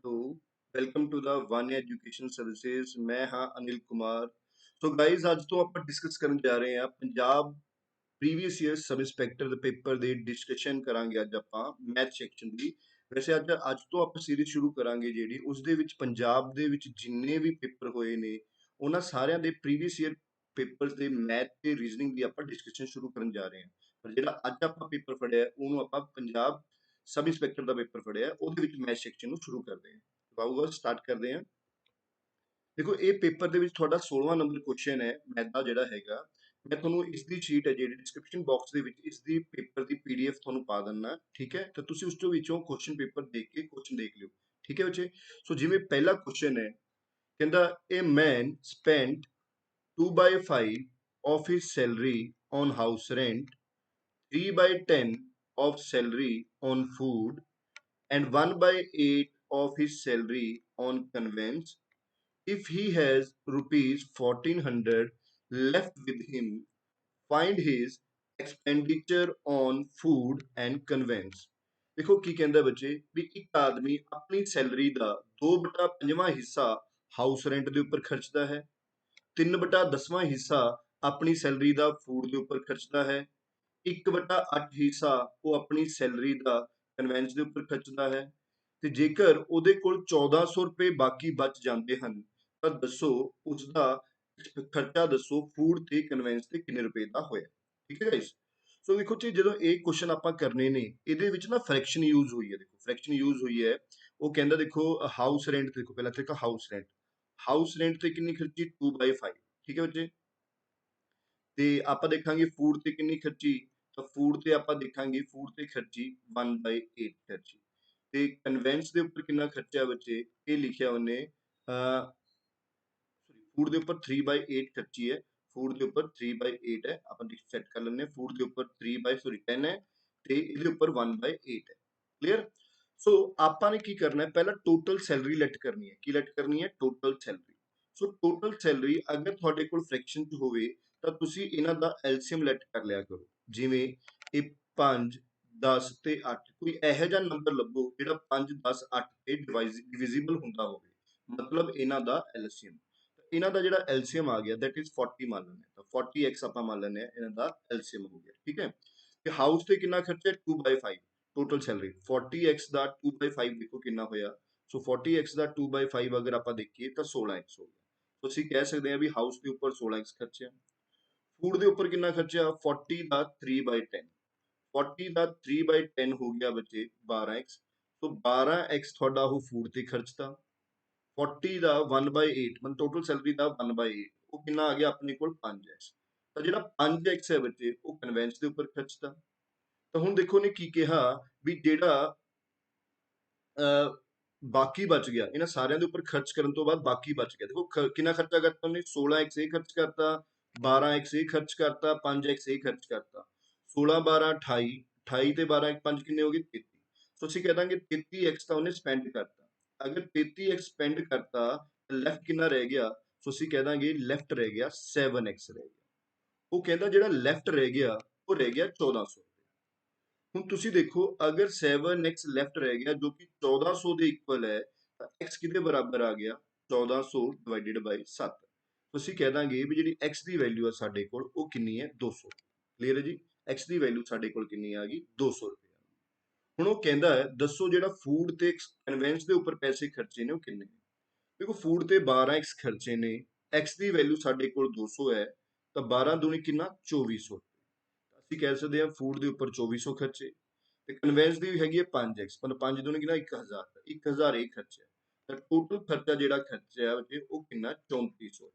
So, welcome to the One Education Services. मैं हाँ Anil Kumar. So guys, ਅੱਜ ਤੋਂ ਆਪਾਂ ਡਿਸਕਸ ਕਰਨ ਜਾ ਰਹੇ ਹਾਂ Punjab previous year sub inspector ਦੇ ਪੇਪਰ ਦੀ ਡਿਸਕਸ਼ਨ ਕਰਾਂਗੇ ਅੱਜ ਆਪਾਂ ਮੈਥ ਸੈਕਸ਼ਨ ਦੀ. ਵੈਸੇ ਅੱਜ ਤੋਂ ਆਪਾਂ ਸੀਰੀਜ਼ ਸ਼ੁਰੂ ਕਰਾਂਗੇ ਜਿਹੜੀ ਉਸ ਦੇ ਵਿੱਚ ਪੰਜਾਬ ਦੇ ਵਿੱਚ ਜਿੰਨੇ ਵੀ ਪੇਪਰ ਹੋਏ ਨੇ ਉਹਨਾਂ ਸਾਰਿਆਂ ਦੇ ਪ੍ਰੀਵੀਅਸ ਈਅਰ ਪੇਪਰਸ ਦੇ ਮੈਥ ਤੇ ਰੀਜ਼ਨਿੰਗ ਦੀ ਆਪਾਂ ਡਿਸਕਸ਼ਨ ਸ਼ੁਰੂ ਕਰਨ ਜਾ ਰਹੇ ਹਾਂ. ਪਰ ਜਿਹੜਾ ਅੱਜ ਆਪਾਂ ਪੇਪਰ ਫੜਿਆ ਉਹਨੂੰ ਆਪਾਂ ਪੰਜਾਬ ਸਬ ਇੰਸਪੈਕਟਰ ਦਾ ਪੇਪਰ ਫੜਿਆ ਉਹਦੇ ਵਿੱਚ ਮੈਥ ਸੈਕਸ਼ਨ ਨੂੰ ਸ਼ੁਰੂ ਕਰਦੇ ਹਾਂ. ਆਊਗਾ ਸਟਾਰਟ ਕਰਦੇ ਹਾਂ. ਦੇਖੋ ਇਹ ਪੇਪਰ ਦੇ ਵਿੱਚ ਤੁਹਾਡਾ 16ਵਾਂ ਨੰਬਰ ਕੁਐਸਚਨ ਹੈ ਮੈਥ ਦਾ ਜਿਹੜਾ ਹੈਗਾ. ਮੈਂ ਤੁਹਾਨੂੰ ਇਸ ਦੀ ਸ਼ੀਟ ਹੈ ਜਿਹੜੀ ਡਿਸਕ੍ਰਿਪਸ਼ਨ ਬਾਕਸ ਦੇ ਵਿੱਚ ਇਸ ਦੀ ਪੇਪਰ ਦੀ ਪੀਡੀਐਫ ਤੁਹਾਨੂੰ ਪਾ ਦਿੰਨਾ. ਠੀਕ ਹੈ, ਤਾਂ ਤੁਸੀਂ ਉਸ ਤੋਂ ਵਿੱਚੋਂ ਕੁਐਸਚਨ ਪੇਪਰ ਦੇਖ ਕੇ ਕੁਐਸਚਨ ਦੇਖ ਲਿਓ. ਠੀਕ ਹੈ ਬੱਚੇ. ਸੋ ਜਿਵੇਂ ਪਹਿਲਾ ਕੁਐਸਚਨ ਹੈ, ਕਹਿੰਦਾ a man spent 2/5 of his salary on house rent, 3/10 of salary on food, and 1/8 of his salary on conveyance. If he has rupees 1400 left with him, find his expenditure on food and conveyance. ਦੇਖੋ ਕੀ ਕਹਿੰਦਾ ਬੱਚੇ ਵੀ ਇੱਕ ਆਦਮੀ ਆਪਣੀ salary ਦਾ 2/5ਵਾਂ ਹਿੱਸਾ house rent ਦੇ ਉੱਪਰ ਖਰਚਦਾ ਹੈ, 3/10ਵਾਂ ਹਿੱਸਾ ਆਪਣੀ ਸੈਲਰੀ ਦਾ ਫੂਡ ਦੇ ਉੱਪਰ ਖਰਚਦਾ ਹੈ, 1/8 ਹਿੱਸਾ ਉਹ ਆਪਣੀ ਸੈਲਰੀ ਦਾ ਕਨਵੈਂਸ ਦੇ ਉੱਪਰ ਖਰਚਦਾ ਹੈ, ਤੇ ਜੇਕਰ ਉਹਦੇ ਕੋਲ 1400 ਰੁਪਏ ਬਾਕੀ ਬਚ ਜਾਂਦੇ ਹਨ ਤਾਂ ਦੱਸੋ ਉਸਦਾ ਖਰਚਾ ਦੱਸੋ ਫੂਡ ਤੇ ਕਨਵੈਂਸ ਤੇ ਕਿੰਨੇ ਰੁਪਏ ਦਾ ਹੋਇਆ. ਠੀਕ ਹੈ ਗਾਇਸ. ਸੋ ਦੇਖੋ ਜੀ ਜਦੋਂ ਇਹ ਕੁਐਸਚਨ ਆਪਾਂ ਕਰਨੇ ਨੇ ਇਹਦੇ ਵਿੱਚ ਨਾ ਫ੍ਰੈਕਸ਼ਨ ਯੂਜ਼ ਹੋਈ ਹੈ. ਦੇਖੋ ਫ੍ਰੈਕਸ਼ਨ ਯੂਜ਼ ਹੋਈ ਹੈ. ਉਹ ਕਹਿੰਦਾ ਦੇਖੋ ਹਾਊਸ ਰੈਂਟ ਦੇਖੋ ਪਹਿਲਾਂ ਤੇ ਹਾਊਸ ਰੈਂਟ ਤੇ ਕਿੰਨੀ ਖਰਚੀ 2/5. ਠੀਕ ਹੈ ਬੱਚੇ. ਤੇ ਆਪਾਂ ਦੇਖਾਂਗੇ ਫੂਡ ਤੇ ਕਿੰਨੀ ਖਰਚੀ, ਤਾਂ ਫੂਡ ਤੇ ਆਪਾਂ ਦੇਖਾਂਗੇ ਫੂਡ ਤੇ ਖਰਚੀ 1/8 ਖਰਚੀ. ਤੇ ਕਨਵੈਂਸ ਦੇ ਉੱਪਰ ਕਿੰਨਾ ਖਰਚਾ ਹੈ ਬੱਚੇ, ਇਹ ਲਿਖਿਆ ਉਹਨੇ ਸੌਰੀ ਫੂਡ ਦੇ ਉੱਪਰ 3/8 ਖਰਚੀ ਹੈ. ਫੂਡ ਦੇ ਉੱਪਰ 3/8 ਹੈ. ਆਪਾਂ ਸੈੱਟ ਕਰ ਲੈਂਦੇ ਹਾਂ. ਫੂਡ ਦੇ ਉੱਪਰ 10 ਹੈ ਤੇ ਇਹਦੇ ਉੱਪਰ 1/8 ਹੈ. ਕਲੀਅਰ. ਸੋ ਆਪਾਂ ਨੇ ਕੀ ਕਰਨਾ ਹੈ, ਪਹਿਲਾਂ ਟੋਟਲ ਸੈਲਰੀ ਲੈਟ ਕਰਨੀ ਹੈ. ਕੀ ਲੈਟ ਕਰਨੀ ਹੈ? Total salary. ਸੋ ਟੋਟਲ ਸੈਲਰੀ ਅਗਰ ਤੁਹਾਡੇ ਕੋਲ ਫ੍ਰੈਕਸ਼ਨ 'ਚ ਹੋਵੇ ਤਾਂ ਤੁਸੀਂ ਇਹਨਾਂ ਦਾ ਐਲਸੀਐਮ ਲੈਟ ਕਰ ਲਿਆ ਕਰੋ. ਜਿਵੇਂ ਇਹ 5 10 ਤੇ 8 ਕੋਈ ਇਹੋ ਜਿਹਾ ਨੰਬਰ ਲੱਭੋ ਜਿਹੜਾ 5 10 8 ਤੇ ਡਿਵੀਜ਼ੀਬਲ ਹੁੰਦਾ ਹੋਵੇ, ਮਤਲਬ ਇਹਨਾਂ ਦਾ ਐਲਸੀਐਮ. ਇਹਨਾਂ ਦਾ ਜਿਹੜਾ ਐਲਸੀਐਮ ਆ ਗਿਆ ਦੈਟ ਇਜ਼ 40 ਮੰਨ ਲੈਂਦੇ ਤਾਂ 40x ਆਪਾਂ ਮੰਨ ਲੈਂਦੇ ਆ ਇਹਨਾਂ ਦਾ ਐਲਸੀਐਮ ਹੋ ਗਿਆ. ਠੀਕ ਹੈ. ਤੇ ਹਾਊਸ ਤੇ ਕਿੰਨਾ ਖਰਚਾ ਹੈ 2/5 ਟੋਟਲ ਸੈਲਰੀ 40x ਦਾ 2/5 ਦੇਖੋ ਕਿੰਨਾ ਹੋਇਆ. ਸੋ 40x ਦਾ 2/5 ਅਗਰ ਆਪਾਂ ਦੇਖੀਏ ਤਾਂ 16x ਹੋ ਗਿਆ. ਤੁਸੀਂ ਕਹਿ ਸਕਦੇ ਆ ਵੀ ਹਾਊਸ ਦੇ ਉੱਪਰ 16x ਖਰਚਿਆ. ਫੂਡ ਦੇ ਉੱਪਰ ਕਿੰਨਾ ਖਰਚਾ 40 ਦਾ 3/10. 40 ਦਾ 3/10 ਹੋ ਗਿਆ ਬੱਚੇ 12x. ਸੋ 12x ਤੁਹਾਡਾ ਉਹ ਫੂਡ ਤੇ ਖਰਚਤਾ. 40 ਦਾ 1/8 ਮਤਲਬ ਟੋਟਲ ਸੈਲਰੀ ਦਾ 1/8 ਉਹ ਕਿੰਨਾ ਆ ਗਿਆ ਆਪਣੇ ਕੋਲ 5x. ਤਾਂ ਜਿਹੜਾ 5x ਹੈ ਬੱਚੇ ਉਹ ਕਨਵੈਂਸ ਦੇ ਉੱਪਰ ਖਰਚਤਾ. ਤਾਂ ਹੁਣ ਦੇਖੋ ਨੇ ਕੀ ਕਿਹਾ ਵੀ ਜਿਹੜਾ ਬਾਕੀ ਬਚ ਗਿਆ ਇਹਨਾਂ ਸਾਰਿਆਂ ਦੇ ਉੱਪਰ ਖਰਚ ਕਰਨ ਤੋਂ ਬਾਅਦ ਬਾਕੀ ਬਚ ਗਿਆ. ਦੇਖੋ ਕਿੰਨਾ ਖਰਚਾ ਕਰਤਾ ਉਹਨੇ 16x ਇਹ ਖਰਚ ਕਰਤਾ, 12x ਇਹ ਖਰਚ ਕਰਤਾ, 5x ਇਹ ਖਰਚ ਕਰਤਾ. 16 12 28 28 ਤੇ 12 5 ਕਿੰਨੇ ਹੋ ਗਏ 33. ਸੋ ਅਸੀਂ ਕਹਿ ਦਾਂਗੇ 33x ਤਾਂ ਉਹਨੇ ਸਪੈਂਡ ਕਰਤਾ. ਅਗਰ 33x ਸਪੈਂਡ ਕਰਤਾ ਤਾਂ ਲੈਫਟ ਕਿੰਨਾ ਰਹਿ ਗਿਆ, ਸੋ ਅਸੀਂ ਕਹਿ ਦਾਂਗੇ ਲੈਫਟ ਰਹਿ ਗਿਆ 7x ਰਹਿ ਗਿਆ. ਉਹ ਕਹਿੰਦਾ ਜਿਹੜਾ ਲੈਫਟ ਰਹਿ ਗਿਆ ਉਹ ਰਹਿ ਗਿਆ 1400. ਹੁਣ ਤੁਸੀਂ ਦੇਖੋ ਅਗਰ 7x ਲੈਫਟ ਰਹਿ ਗਿਆ ਜੋ ਕਿ 1400 ਦੇ ਇਕੁਅਲ ਹੈ ਤਾਂ x ਕਿਹਦੇ ਬਰਾਬਰ ਆ ਗਿਆ 1400 ਡਿਵਾਈਡਡ ਬਾਈ 7. ਤੁਸੀਂ ਕਹਿ ਦਾਂਗੇ ਵੀ ਜਿਹੜੀ x ਦੀ ਵੈਲਿਊ ਆ ਸਾਡੇ ਕੋਲ ਉਹ ਕਿੰਨੀ ਹੈ 200. ਕਲੀਅਰ ਹੈ ਜੀ. x ਦੀ ਵੈਲਿਊ ਸਾਡੇ ਕੋਲ ਕਿੰਨੀ ਆ ਗਈ 200 ਰੁਪਏ. ਹੁਣ ਉਹ ਕਹਿੰਦਾ ਹੈ ਦੱਸੋ ਜਿਹੜਾ ਫੂਡ ਤੇ ਕਨਵੈਂਸ ਦੇ ਉੱਪਰ ਪੈਸੇ ਖਰਚੇ ਨੇ ਉਹ ਕਿੰਨੇ ਨੇ. ਦੇਖੋ ਫੂਡ ਤੇ 12x ਖਰਚੇ ਨੇ, x ਦੀ ਵੈਲਿਊ ਸਾਡੇ ਕੋਲ 200 ਹੈ ਤਾਂ 12 ਦੂਣੀ ਕਿੰਨਾ 2400. ਅਸੀਂ ਕਹਿ ਸਕਦੇ ਹਾਂ ਫੂਡ ਦੇ ਉੱਪਰ 2400 ਖਰਚੇ ਤੇ ਕਨਵੈਂਸ ਦੀ ਵੀ ਹੈਗੀ ਹੈ 5x ਮਤਲਬ 5 ਦੂਣੀ ਕਿੰਨਾ 1000. 1000 ਇਹ ਖਰਚਾ ਤਾਂ ਟੋਟਲ ਖਰਚਾ ਜਿਹੜਾ ਖਰਚਾ ਹੈ ਉਹ ਕਿੰਨਾ 3400.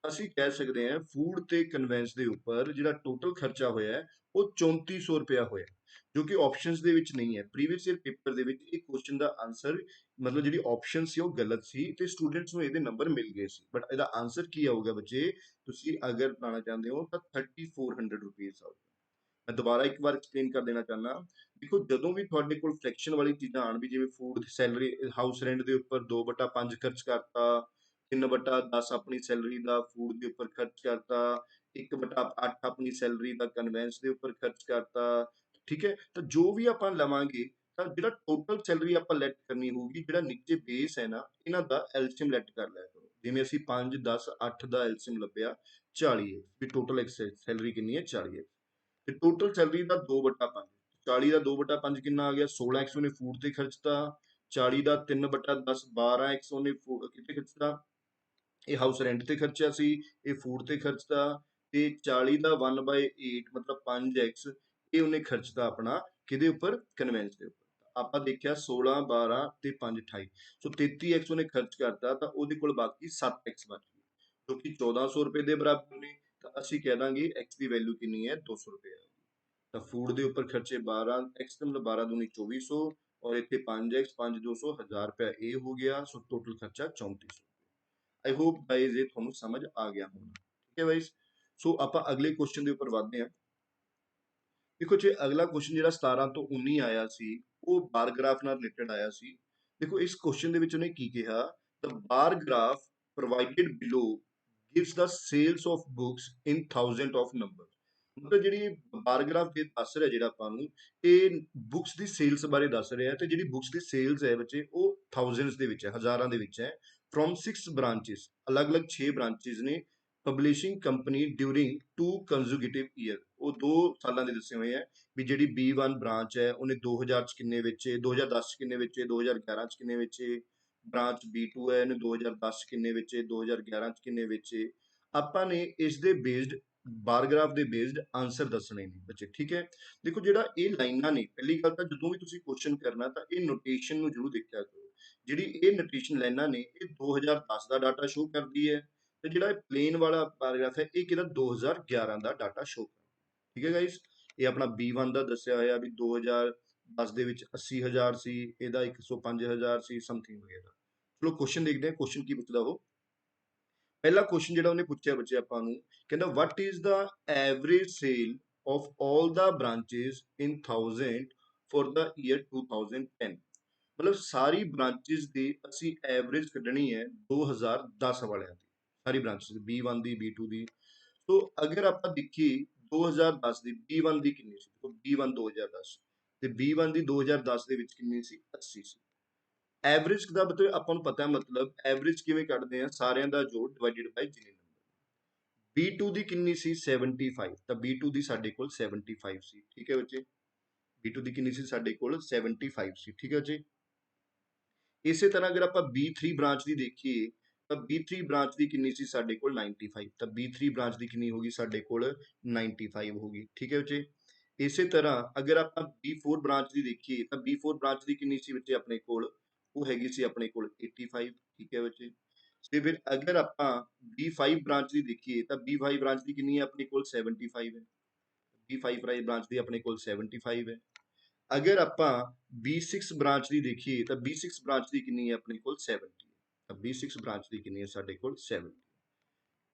ਅਸੀਂ ਕਹਿ ਸਕਦੇ ਹਾਂ ਫੂਡ ਤੇ ਕਨਵੈਂਸ ਦੇ ਉੱਪਰ ਜਿਹੜਾ ਟੋਟਲ ਖਰਚਾ ਹੋਇਆ ਹੈ ਉਹ 3400 ਰੁਪਇਆ ਹੋਇਆ, ਜੋ ਕਿ ਆਪਸ਼ਨਸ ਦੇ ਵਿੱਚ ਨਹੀਂ ਹੈ. ਪ੍ਰੀਵੀਅਸ ਈਅਰ ਪੇਪਰ ਦੇ ਵਿੱਚ ਇਹ ਕੁਐਸਚਨ ਦਾ ਆਨਸਰ ਮਤਲਬ ਜਿਹੜੀ ਆਪਸ਼ਨ ਸੀ ਉਹ ਗਲਤ ਸੀ ਤੇ ਸਟੂਡੈਂਟਸ ਨੂੰ ਇਹਦੇ ਨੰਬਰ ਮਿਲ ਗਏ ਸੀ. ਬਟ ਇਹਦਾ ਆਨਸਰ ਕੀ ਆਊਗਾ ਬੱਚੇ, ਤੁਸੀਂ ਅਗਰ ਲਾਣਾ ਚਾਹੁੰਦੇ ਹੋ ਤਾਂ 3400 ਰੁਪੀਸ ਆਊਗਾ. ਮੈਂ ਦੁਬਾਰਾ ਇੱਕ ਵਾਰ ਐਕਸਪਲੇਨ ਕਰ ਦੇਣਾ ਚਾਹੁੰਦਾ. ਦੇਖੋ ਜਦੋਂ ਵੀ ਤੁਹਾਡੇ ਕੋਲ ਫ੍ਰੈਕਸ਼ਨ ਵਾਲੀ ਚੀਜ਼ਾਂ ਆਣ ਵੀ ਜਿਵੇਂ ਫੂਡ ਸੈਲਰੀ ਹਾਊਸ ਰੈਂਟ ਦੇ ਉੱਪਰ 2/5 ਖਰਚ ਕਰਤਾ, 3/10 ਆਪਣੀ ਸੈਲਰੀ ਦਾ ਫੂਡ ਦੇ ਉੱਪਰ ਖਰਚ ਕਰਤਾ, 1/8 ਆਪਣੀ ਸੈਲਰੀ ਦਾ ਕਨਵੈਂਸ ਦੇ ਉੱਪਰ ਖਰਚ ਕਰਤਾ. ਠੀਕ ਹੈ. ਤਾਂ ਜੋ ਵੀ ਆਪਾਂ ਲਵਾਂਗੇ ਤਾਂ ਜਿਹੜਾ ਟੋਟਲ ਸੈਲਰੀ ਆਪਾਂ ਲੈਟ ਕਰਨੀ ਹੋਊਗੀ, ਜਿਹੜਾ ਨੀਚੇ ਬੇਸ ਹੈ ਨਾ, ਇਹਨਾਂ ਦਾ ਐਲਸੀਐਮ ਲੈਟ ਕਰ ਲਿਆ ਕਰੋ। ਜਿਵੇਂ ਅਸੀਂ 5 10 8 ਦਾ ਐਲਸੀਐਮ ਲੱਭਿਆ 40 ਹੈ, ਵੀ ਟੋਟਲ ਸੈਲਰੀ ਕਿੰਨੀ ਹੈ 40 ਹੈ। ਤੇ ਟੋਟਲ ਸੈਲਰੀ ਦਾ 2/5, 40 ਦਾ 2/5 ਕਿੰਨਾ ਆ ਗਿਆ 16x ਉਹਨੇ ਫੂਡ ਤੇ ਖਰਚਤਾ, 40 ਦਾ 3/10 12x ਉਹਨੇ ਕਿਤੇ ਖਰਚਤਾ, ਇਹ ਹਾਊਸ ਰੈਂਟ ਤੇ ਖਰਚਿਆ ਸੀ, ਇਹ ਫੂਡ ਤੇ ਖਰਚਤਾ, ਤੇ 40 ਦਾ 1/8 ਮਤਲਬ 5x ਇਹ ਉਹਨੇ ਖਰਚਤਾ ਆਪਣਾ ਕਿਹਦੇ ਉੱਪਰ, ਕਨਵੈਂਸ ਦੇ ਉੱਪਰ। ਆਪਾਂ ਦੇਖਿਆ 16 12 ਤੇ 5 28, ਸੋ 33x ਉਹਨੇ ਖਰਚ ਕਰਤਾ, ਤਾਂ ਉਹਦੇ ਕੋਲ ਬਾਕੀ 7x ਬਚ ਗਈ, ਜੋ ਕਿ 1400 ਰੁਪਏ ਦੇ ਬਰਾਬਰ ਨੇ। ਤਾਂ ਅਸੀਂ ਕਹਿ ਦਾਂਗੇ x ਦੀ ਵੈਲਿਊ ਕਿੰਨੀ ਹੈ 200 ਰੁਪਏ। ਤਾਂ ਫੂਡ ਦੇ ਉੱਪਰ ਖਰਚੇ 12x ਦਾ ਮਤਲਬ 12 ਦੂਣੀ 2400, ਔਰ ਇੱਥੇ 5x 5 200 1000 ਰੁਪਇਆ ਇਹ ਹੋ ਗਿਆ, ਸੋ ਟੋਟਲ ਖਰਚਾ 3400। ਆਈ ਹੋਪ ਗਾਇਜ਼ ਇਹ ਤੁਹਾਨੂੰ ਸਮਝ ਆ ਗਿਆ ਹੋਣਾ, ਠੀਕ ਹੈ ਗਾਇਜ਼। ਸੋ ਆਪਾਂ ਅਗਲੇ ਕੁਐਸਚਨ ਦੇ ਉੱਪਰ ਵਧਦੇ ਹਾਂ। ਦੇਖੋ ਜੇ ਅਗਲਾ ਕੁਐਸਚਨ ਜਿਹੜਾ 17 ਤੋਂ 19 ਆਇਆ ਸੀ, ਉਹ ਬਾਰ ਗ੍ਰਾਫ ਨਾਲ ਰਿਲੇਟਡ ਆਇਆ ਸੀ। ਦੇਖੋ ਇਸ ਕੁਐਸਚਨ ਦੇ ਵਿੱਚ ਉਹਨੇ ਕੀ ਕਿਹਾ, the bar graph provided below gives the sales of books in thousand of number। ਮਤਲਬ ਜਿਹੜੀ ਬਾਰ ਗ੍ਰਾਫ ਦੇ ਦੱਸ ਰਿਹਾ ਜਿਹੜਾ ਆਪਾਂ ਨੂੰ, ਇਹ ਬੁੱਕਸ ਦੀ ਸੇਲਸ ਬਾਰੇ ਦੱਸ ਰਿਹਾ, ਤੇ ਜਿਹੜੀ ਬੁੱਕਸ ਦੀ ਸੇਲਸ ਹੈ ਬੱਚੇ ਉਹ ਥਾਊਜ਼ੈਂਡਸ ਦੇ ਵਿੱਚ ਹੈ, ਹਜ਼ਾਰਾਂ ਦੇ ਵਿੱਚ ਹੈ। ਫਰੋਮ 6 ਬ੍ਰਾਂਚੇਸ, ਅਲੱਗ-ਅਲੱਗ 6 ਬ੍ਰਾਂਚੇਸ ਨੇ। ਪਬਲਿਸ਼ਿੰਗ ਕੰਪਨੀ ਡਿਊਰਿੰਗ 2 ਕੰਜ਼ੂਗੇਟਿਵ ਈਅਰ, ਉਹ 2 ਸਾਲਾਂ ਦੇ ਦੱਸੇ ਹੋਏ ਹੈ ਵੀ ਜਿਹੜੀ B1 ਬ੍ਰਾਂਚ ਹੈ ਉਹਨੇ 2000 ਚ ਕਿੰਨੇ ਵੇਚੇ, 2010 ਚ ਕਿੰਨੇ ਵੇਚੇ, 2011 ਚ ਕਿੰਨੇ ਵੇਚੇ। ਬ੍ਰਾਂਚ B2 ਹੈ ਇਹਨੇ 2010 ਚ ਕਿੰਨੇ ਵੇਚੇ, 2011 ਚ ਕਿੰਨੇ ਵੇਚੇ। ਆਪਾਂ ਨੇ ਇਸ ਦੇ ਬੇਸਡ ਬਾਰ ਗ੍ਰਾਫ ਦੇ ਬੇਸਡ ਆਨਸਰ ਦੱਸਣੇ ਨੇ ਬੱਚੇ, ਠੀਕ ਹੈ। ਦੇਖੋ ਜਿਹੜਾ ਇਹ ਲਾਈਨਾਂ ਨੇ, ਪਹਿਲੀ ਗੱਲ ਤਾਂ ਜਦੋਂ ਵੀ ਤੁਸੀਂ ਕੁਐਸਚਨ ਕਰਨਾ ਤਾਂ ਇਹ ਨੋਟੇਸ਼ਨ ਨੂੰ ਜ਼ਰੂਰ ਦੇਖਿਆ ਕਰੋ। ਜਿਹੜੀ ਇਹ ਨੋਟੇਸ਼ਨ ਲਾਈਨਾਂ ਨੇ ਇਹ 2010 ਦਾ ਡਾਟਾ ਸ਼ੋ ਕਰਦੀ ਹੈ, ਤੇ ਜਿਹੜਾ ਪਲੇਨ ਵਾਲਾ ਪੈਰਾਗ੍ਰਾਫ ਹੈ ਇਹ ਕਿਹਦਾ 2011 ਦਾ ਡਾਟਾ ਸ਼ੋ ਕਰਦਾ, ਠੀਕ ਹੈ ਗਾਇਸ। ਇਹ ਆਪਣਾ B1 ਦਾ ਦੱਸਿਆ ਹੋਇਆ ਵੀ 2010 ਦੇ ਵਿੱਚ 80,000 ਸੀ, ਇਹਦਾ 105,000 ਸੀ ਸਮਥਿੰਗ ਵਗੈਰਾ। ਚਲੋ ਕੁਐਸਚਨ ਦੇਖਦੇ ਹਾਂ ਕੁਐਸਚਨ ਕੀ ਪੁੱਛਦਾ ਉਹ। ਪਹਿਲਾ ਕੁਐਸਚਨ ਜਿਹੜਾ ਉਹਨੇ ਪੁੱਛਿਆ ਬੱਚੇ ਆਪਾਂ ਨੂੰ, ਕਹਿੰਦਾ what is the average sale of all the branches in 1000 for the year 2010। ਮਤਲਬ ਸਾਰੀ ਬ੍ਰਾਂਚੇਸ ਦੀ ਅਸੀਂ ਐਵਰੇਜ ਕੱਢਣੀ ਹੈ 2010 ਵਾਲਿਆਂ ਦੀ, ਸਾਰੀ ਬ੍ਰਾਂਚੇਸ B1 ਦੀ B2 ਦੀ। ਸੋ ਅਗਰ ਆਪਾਂ ਦੇਖੀਏ 2010 ਦੀ B1 ਦੀ ਕਿੰਨੀ ਸੀ, ਦੇਖੋ B1 2010 ਤੇ B1 ਦੀ 2010 ਦੇ ਵਿੱਚ ਕਿੰਨੀ ਸੀ 80 ਸੀ। ਐਵਰੇਜ ਦਾ ਮਤਲਬ ਆਪਾਂ ਨੂੰ ਪਤਾ ਹੈ, ਮਤਲਬ ਐਵਰੇਜ ਕਿਵੇਂ ਕੱਢਦੇ ਆ, ਸਾਰਿਆਂ ਦਾ ਜੋੜ ਡਿਵਾਈਡਡ ਬਾਈ ਜਿੰਨੇ ਨੰਬਰ। B2 ਦੀ ਕਿੰਨੀ ਸੀ 75, ਤਾਂ B2 ਦੀ ਸਾਡੇ ਕੋਲ 75 ਸੀ, ਠੀਕ ਹੈ ਬੱਚੇ। B2 ਦੀ ਕਿੰਨੀ ਸੀ ਸਾਡੇ ਕੋਲ 75 ਸੀ, ਠੀਕ ਹੈ ਜੀ। ਇਸੇ ਤਰ੍ਹਾਂ ਅਗਰ ਆਪਾਂ B3 ਬ੍ਰਾਂਚ ਦੀ ਦੇਖੀਏ ਤਾਂ B3 ਬ੍ਰਾਂਚ ਦੀ ਕਿੰਨੀ ਸੀ ਸਾਡੇ ਕੋਲ 95, ਤਾਂ B3 ਬ੍ਰਾਂਚ ਦੀ ਕਿੰਨੀ ਹੋਗੀ ਸਾਡੇ ਕੋਲ 95 ਹੋਗੀ, ਠੀਕ ਹੈ ਬੱਚੇ। ਇਸੇ ਤਰ੍ਹਾਂ ਅਗਰ ਆਪਾਂ B4 ਬ੍ਰਾਂਚ ਦੀ ਦੇਖੀਏ ਤਾਂ B4 ਬ੍ਰਾਂਚ ਦੀ ਕਿੰਨੀ ਸੀ ਬੱਚੇ ਆਪਣੇ ਕੋਲ, ਉਹ ਹੈਗੀ ਸੀ ਆਪਣੇ ਕੋਲ 85, ਠੀਕ ਹੈ ਬੱਚੇ। ਤੇ ਫਿਰ ਅਗਰ ਆਪਾਂ B5 ਬ੍ਰਾਂਚ ਦੀ ਦੇਖੀਏ ਤਾਂ B5 ਬ੍ਰਾਂਚ ਦੀ ਕਿੰਨੀ ਹੈ ਆਪਣੇ ਕੋਲ 75 ਹੈ, B5 ਬ੍ਰਾਂਚ ਦੀ ਆਪਣੇ ਕੋਲ 75 ਹੈ। ਅਗਰ ਆਪਾਂ B6 ਬ੍ਰਾਂਚ ਦੀ ਦੇਖੀਏ ਤਾਂ B6 ਬ੍ਰਾਂਚ ਦੀ ਕਿੰਨੀ ਹੈ ਆਪਣੇ ਕੋਲ 70, ਤਾਂ B6 ਬ੍ਰਾਂਚ ਦੀ ਕਿੰਨੀ ਹੈ ਸਾਡੇ ਕੋਲ 70।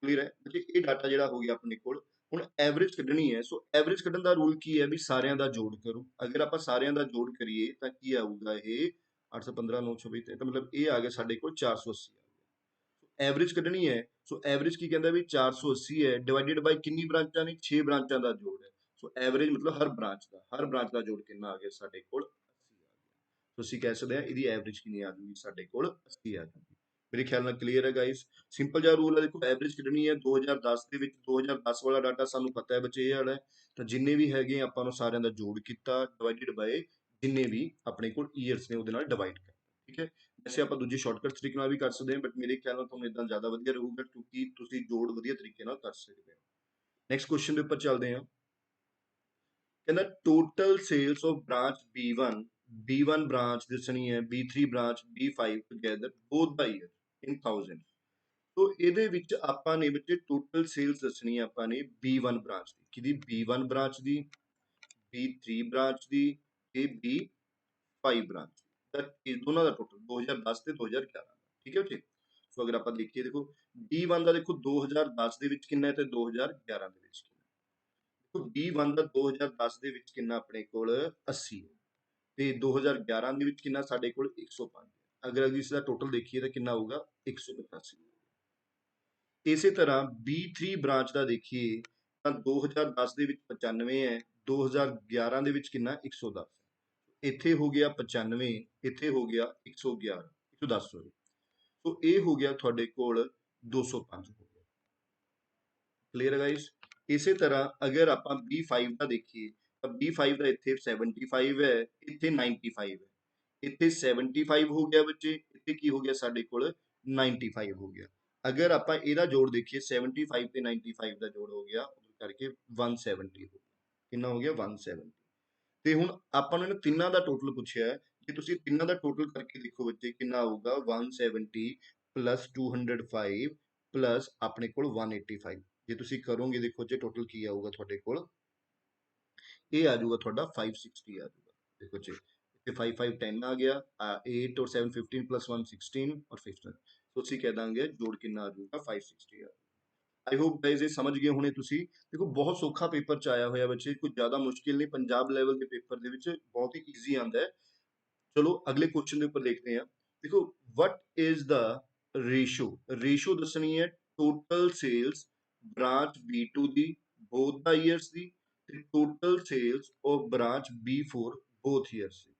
ਕਲੀਅਰ ਹੈ ਬੱਚੇ, ਇਹ ਡਾਟਾ ਜਿਹੜਾ ਹੋ ਗਿਆ ਆਪਣੇ ਕੋਲ। ਹੁਣ ਐਵਰੇਜ ਕੱਢਣੀ ਹੈ, ਸੋ ਐਵਰੇਜ ਕੱਢਣ ਦਾ ਰੂਲ ਕੀ ਹੈ ਵੀ ਸਾਰਿਆਂ ਦਾ ਜੋੜ ਕਰੋ। ਅਗਰ ਆਪਾਂ ਸਾਰਿਆਂ ਦਾ ਜੋੜ ਕਰੀਏ ਤਾਂ ਕੀ ਆਊਗਾ, ਇਹ 815 920, ਤਾਂ ਮਤਲਬ ਇਹ ਆ ਗਿਆ ਸਾਡੇ ਕੋਲ 480 ਆ ਗਿਆ। ਐਵਰੇਜ ਕੱਢਣੀ ਹੈ, ਸੋ ਐਵਰੇਜ ਕੀ ਕਹਿੰਦਾ ਵੀ 480 ਹੈ ਡਿਵਾਈਡਡ ਬਾਈ ਕਿੰਨੀ ਬ੍ਰਾਂਚਾਂ ਨੇ, 6 ਬ੍ਰਾਂਚਾਂ ਦਾ ਜੋੜ ਹੈ। ਸੋ ਐਵਰੇਜ ਮਤਲਬ ਹਰ ਬ੍ਰਾਂਚ ਦਾ ਜੋੜ ਕਿੰਨਾ ਆ ਗਿਆ ਸਾਡੇ ਕੋਲ 80 ਆ ਗਿਆ। ਤੁਸੀਂ ਕਹਿ ਸਕਦੇ ਆ ਇਹਦੀ ਐਵਰੇਜ ਕਿੰਨੀ ਆ ਜੂਗੀ ਸਾਡੇ ਕੋਲ 80 ਆ ਜੂਗੀ। ਮੇਰੇ ਖਿਆਲ ਨਾਲ ਕਲੀਅਰ ਹੈ ਗਾਇਸ। ਸਿੰਪਲ ਜਿਹਾ ਰੂਲ ਹੈ, ਦੇਖੋ ਐਵਰੇਜ ਕੱਢਣੀ ਹੈ 2010 ਦੇ ਵਿੱਚ, 2010 ਵਾਲਾ ਡਾਟਾ ਸਾਨੂੰ ਪਤਾ ਹੈ ਬੱਚੇ ਇਹ ਵਾਲਾ ਹੈ, ਤਾਂ ਜਿੰਨੇ ਵੀ ਹੈਗੇ ਆਪਾਂ ਨੂੰ ਸਾਰਿਆਂ ਦਾ ਜੋੜ ਕੀਤਾ ਡਿਵਾਈਡਡ ਬਾਈ ਜਿੰਨੇ ਵੀ ਆਪਣੇ ਕੋਲ ਈਅਰਸ ਨੇ ਉਹਦੇ ਨਾਲ ਡਿਵਾਈਡ ਕਰ, ਠੀਕ ਹੈ। ਵੈਸੇ ਆਪਾਂ ਦੂਜੇ ਸ਼ਾਰਟਕਟ ਤਰੀਕੇ ਨਾਲ ਵੀ ਕਰ ਸਕਦੇ ਹਾਂ, ਬਟ ਮੇਰੇ ਖਿਆਲ ਨਾਲ ਤੁਹਾਨੂੰ ਇਦਾਂ ਜ਼ਿਆਦਾ ਵਧੀਆ ਰਹੂਗਾ ਕਿਉਂਕਿ ਤੁਸੀਂ ਜੋੜ ਵਧੀਆ ਤਰੀਕੇ ਨਾਲ ਕਰ ਸਕਦੇ ਹੋ। ਨੈਕਸਟ ਕੁਐਸਚਨ ਦੇ ਉੱਪਰ ਚੱਲਦੇ ਹਾਂ। ਕਹਿੰਦਾ total sales of branch B1 branch ਦੱਸਣੀ ਹੈ, B3 ਬ੍ਰਾਂਚ B5 ਟੁਗੇਦਰ ਬੋਥ ਦਾ ਈਅਰ ਇਨ 1000। ਤੋ ਇਹਦੇ ਵਿੱਚ ਆਪਾਂ ਨੇ ਬੱਚੇ ਟੋਟਲ ਸੇਲਸ ਦੱਸਣੀ ਹੈ ਆਪਾਂ ਨੇ B1 ਬ੍ਰਾਂਚ ਦੀ, ਕਿਹਦੀ B1 ਬ੍ਰਾਂਚ ਦੀ, B3 ਬ੍ਰਾਂਚ ਦੀ ਤੇ B5 ਬ੍ਰਾਂਚ ਦੀ, ਤਾਂ ਇਹ ਦੋਨਾਂ ਦਾ ਟੋਟਲ 2010 ਤੇ 2011 ਦਾ, ਠੀਕ ਹੈ ਜੀ। ਸੋ ਅਗਰ ਆਪਾਂ ਦੇਖੀਏ ਦੇਖੋ B1 ਦਾ ਦੇਖੋ 2010 ਦੇ ਵਿੱਚ ਕਿੰਨਾ ਹੈ ਤੇ 2011 ਦੇ ਵਿੱਚ ਕਿੰਨਾ ਹੈ। ਦੇਖੋ B1 ਦਾ 2010 ਦੇ ਵਿੱਚ ਕਿੰਨਾ ਆਪਣੇ ਕੋਲ 80 ਹੈ ਤੇ 2011 ਦੇ ਵਿੱਚ ਕਿੰਨਾ ਸਾਡੇ ਕੋਲ 105 ਹੈ। ਅਗਰ ਅਸੀਂ ਇਸਦਾ ਟੋਟਲ ਦੇਖੀਏ ਤਾਂ ਕਿੰਨਾ ਹੋਊਗਾ 185। ਇਸੇ ਤਰ੍ਹਾਂ B3 ਬ੍ਰਾਂਚ ਦਾ ਦੇਖੀਏ ਤਾਂ 2010 ਦੇ ਵਿੱਚ 95 ਹੈ, 2011 ਦੇ ਵਿੱਚ ਕਿੰਨਾ 110 ਹੈ। ਇੱਥੇ ਹੋ ਗਿਆ 95, ਇੱਥੇ ਹੋ ਗਿਆ 111, 110 ਸੌਰੀ। ਸੋ ਇਹ ਹੋ ਗਿਆ ਤੁਹਾਡੇ ਕੋਲ 205 ਹੋ ਗਿਆ। ਕਲੀਅਰ ਹੈ ਗਾਇਸ। ਇਸੇ ਤਰ੍ਹਾਂ ਅਗਰ ਆਪਾਂ B5 ਦਾ ਦੇਖੀਏ ਤਾਂ B5 ਦਾ ਇੱਥੇ 75 ਹੈ, ਇੱਥੇ 95 ਹੈ, ਇੱਥੇ 75 ਹੋ ਗਿਆ ਬੱਚੇ, ਇੱਥੇ ਕੀ ਹੋ ਗਿਆ ਸਾਡੇ ਕੋਲ 95 ਹੋ ਗਿਆ। ਅਗਰ ਆਪਾਂ ਇਹਦਾ ਜੋੜ ਦੇਖੀਏ 75 ਤੇ 95 ਦਾ ਜੋੜ ਹੋ ਗਿਆ ਕਰਕੇ 170 ਹੋ ਗਿਆ। ਕਿੰਨਾ ਹੋ ਗਿਆ 170। ਤੇ ਹੁਣ ਆਪਾਂ ਨੂੰ ਇਹਨਾਂ ਤਿੰਨਾਂ ਦਾ ਟੋਟਲ ਪੁੱਛਿਆ ਹੈ, ਜੇ ਤੁਸੀਂ ਤਿੰਨਾਂ ਦਾ ਟੋਟਲ ਕਰਕੇ ਦੇਖੋ ਬੱਚੇ ਕਿੰਨਾ ਆਊਗਾ 170 ਪਲੱਸ 205 ਪਲੱਸ ਆਪਣੇ ਕੋਲ 185। ਜੇ ਤੁਸੀਂ ਕਰੋਗੇ ਦੇਖੋ ਜੇ ਟੋਟਲ ਕੀ ਆਊਗਾ ਤੁਹਾਡੇ ਕੋਲ, ਇਹ ਆ ਜਾਊਗਾ ਤੁਹਾਡਾ 560 ਆ ਜਾਊਗਾ। ਦੇਖੋ ਜੀ ਇੱਥੇ 5 5 10 ਆ ਗਿਆ, 8 और 7 15 प्लस 1 16 और 15। तो ਅਸੀਂ ਕਹਿ ਦਾਂਗੇ ਜੋੜ ਕਿੰਨਾ ਆ ਜਾਊਗਾ 560 ਆ। ਆਈ ਹੋਪ ਗਾਇਜ਼ ਇਹ ਸਮਝ ਗਏ ਹੋਣੇ ਤੁਸੀਂ। ਦੇਖੋ ਬਹੁਤ ਸੌਖਾ ਪੇਪਰ ਚ ਆਇਆ ਹੋਇਆ ਬੱਚੇ, ਕੁਝ ਜ਼ਿਆਦਾ ਮੁਸ਼ਕਿਲ ਨਹੀਂ। ਪੰਜਾਬ ਲੈਵਲ ਦੇ ਪੇਪਰ ਦੇ ਵਿੱਚ ਬਹੁਤ ਹੀ ਈਜ਼ੀ ਆਂਦਾ ਹੈ। ਚਲੋ ਅਗਲੇ ਕੁਐਸਚਨ ਦੇ ਉੱਪਰ ਦੇਖਦੇ ਹਾਂ। ਦੇਖੋ ਵਟ ਇਜ਼ ਦਾ ਰੇਸ਼ੋ ਦੱਸਣੀ ਹੈ ਟੋਟਲ ਸੇਲਸ ਬ੍ਰਾਂਚ B2 ਦੀ ਬੋਥ ਦਾ ਈਅਰਸ ਦੀ, ਤੇ total sales of branch B4 both years ਦੀ।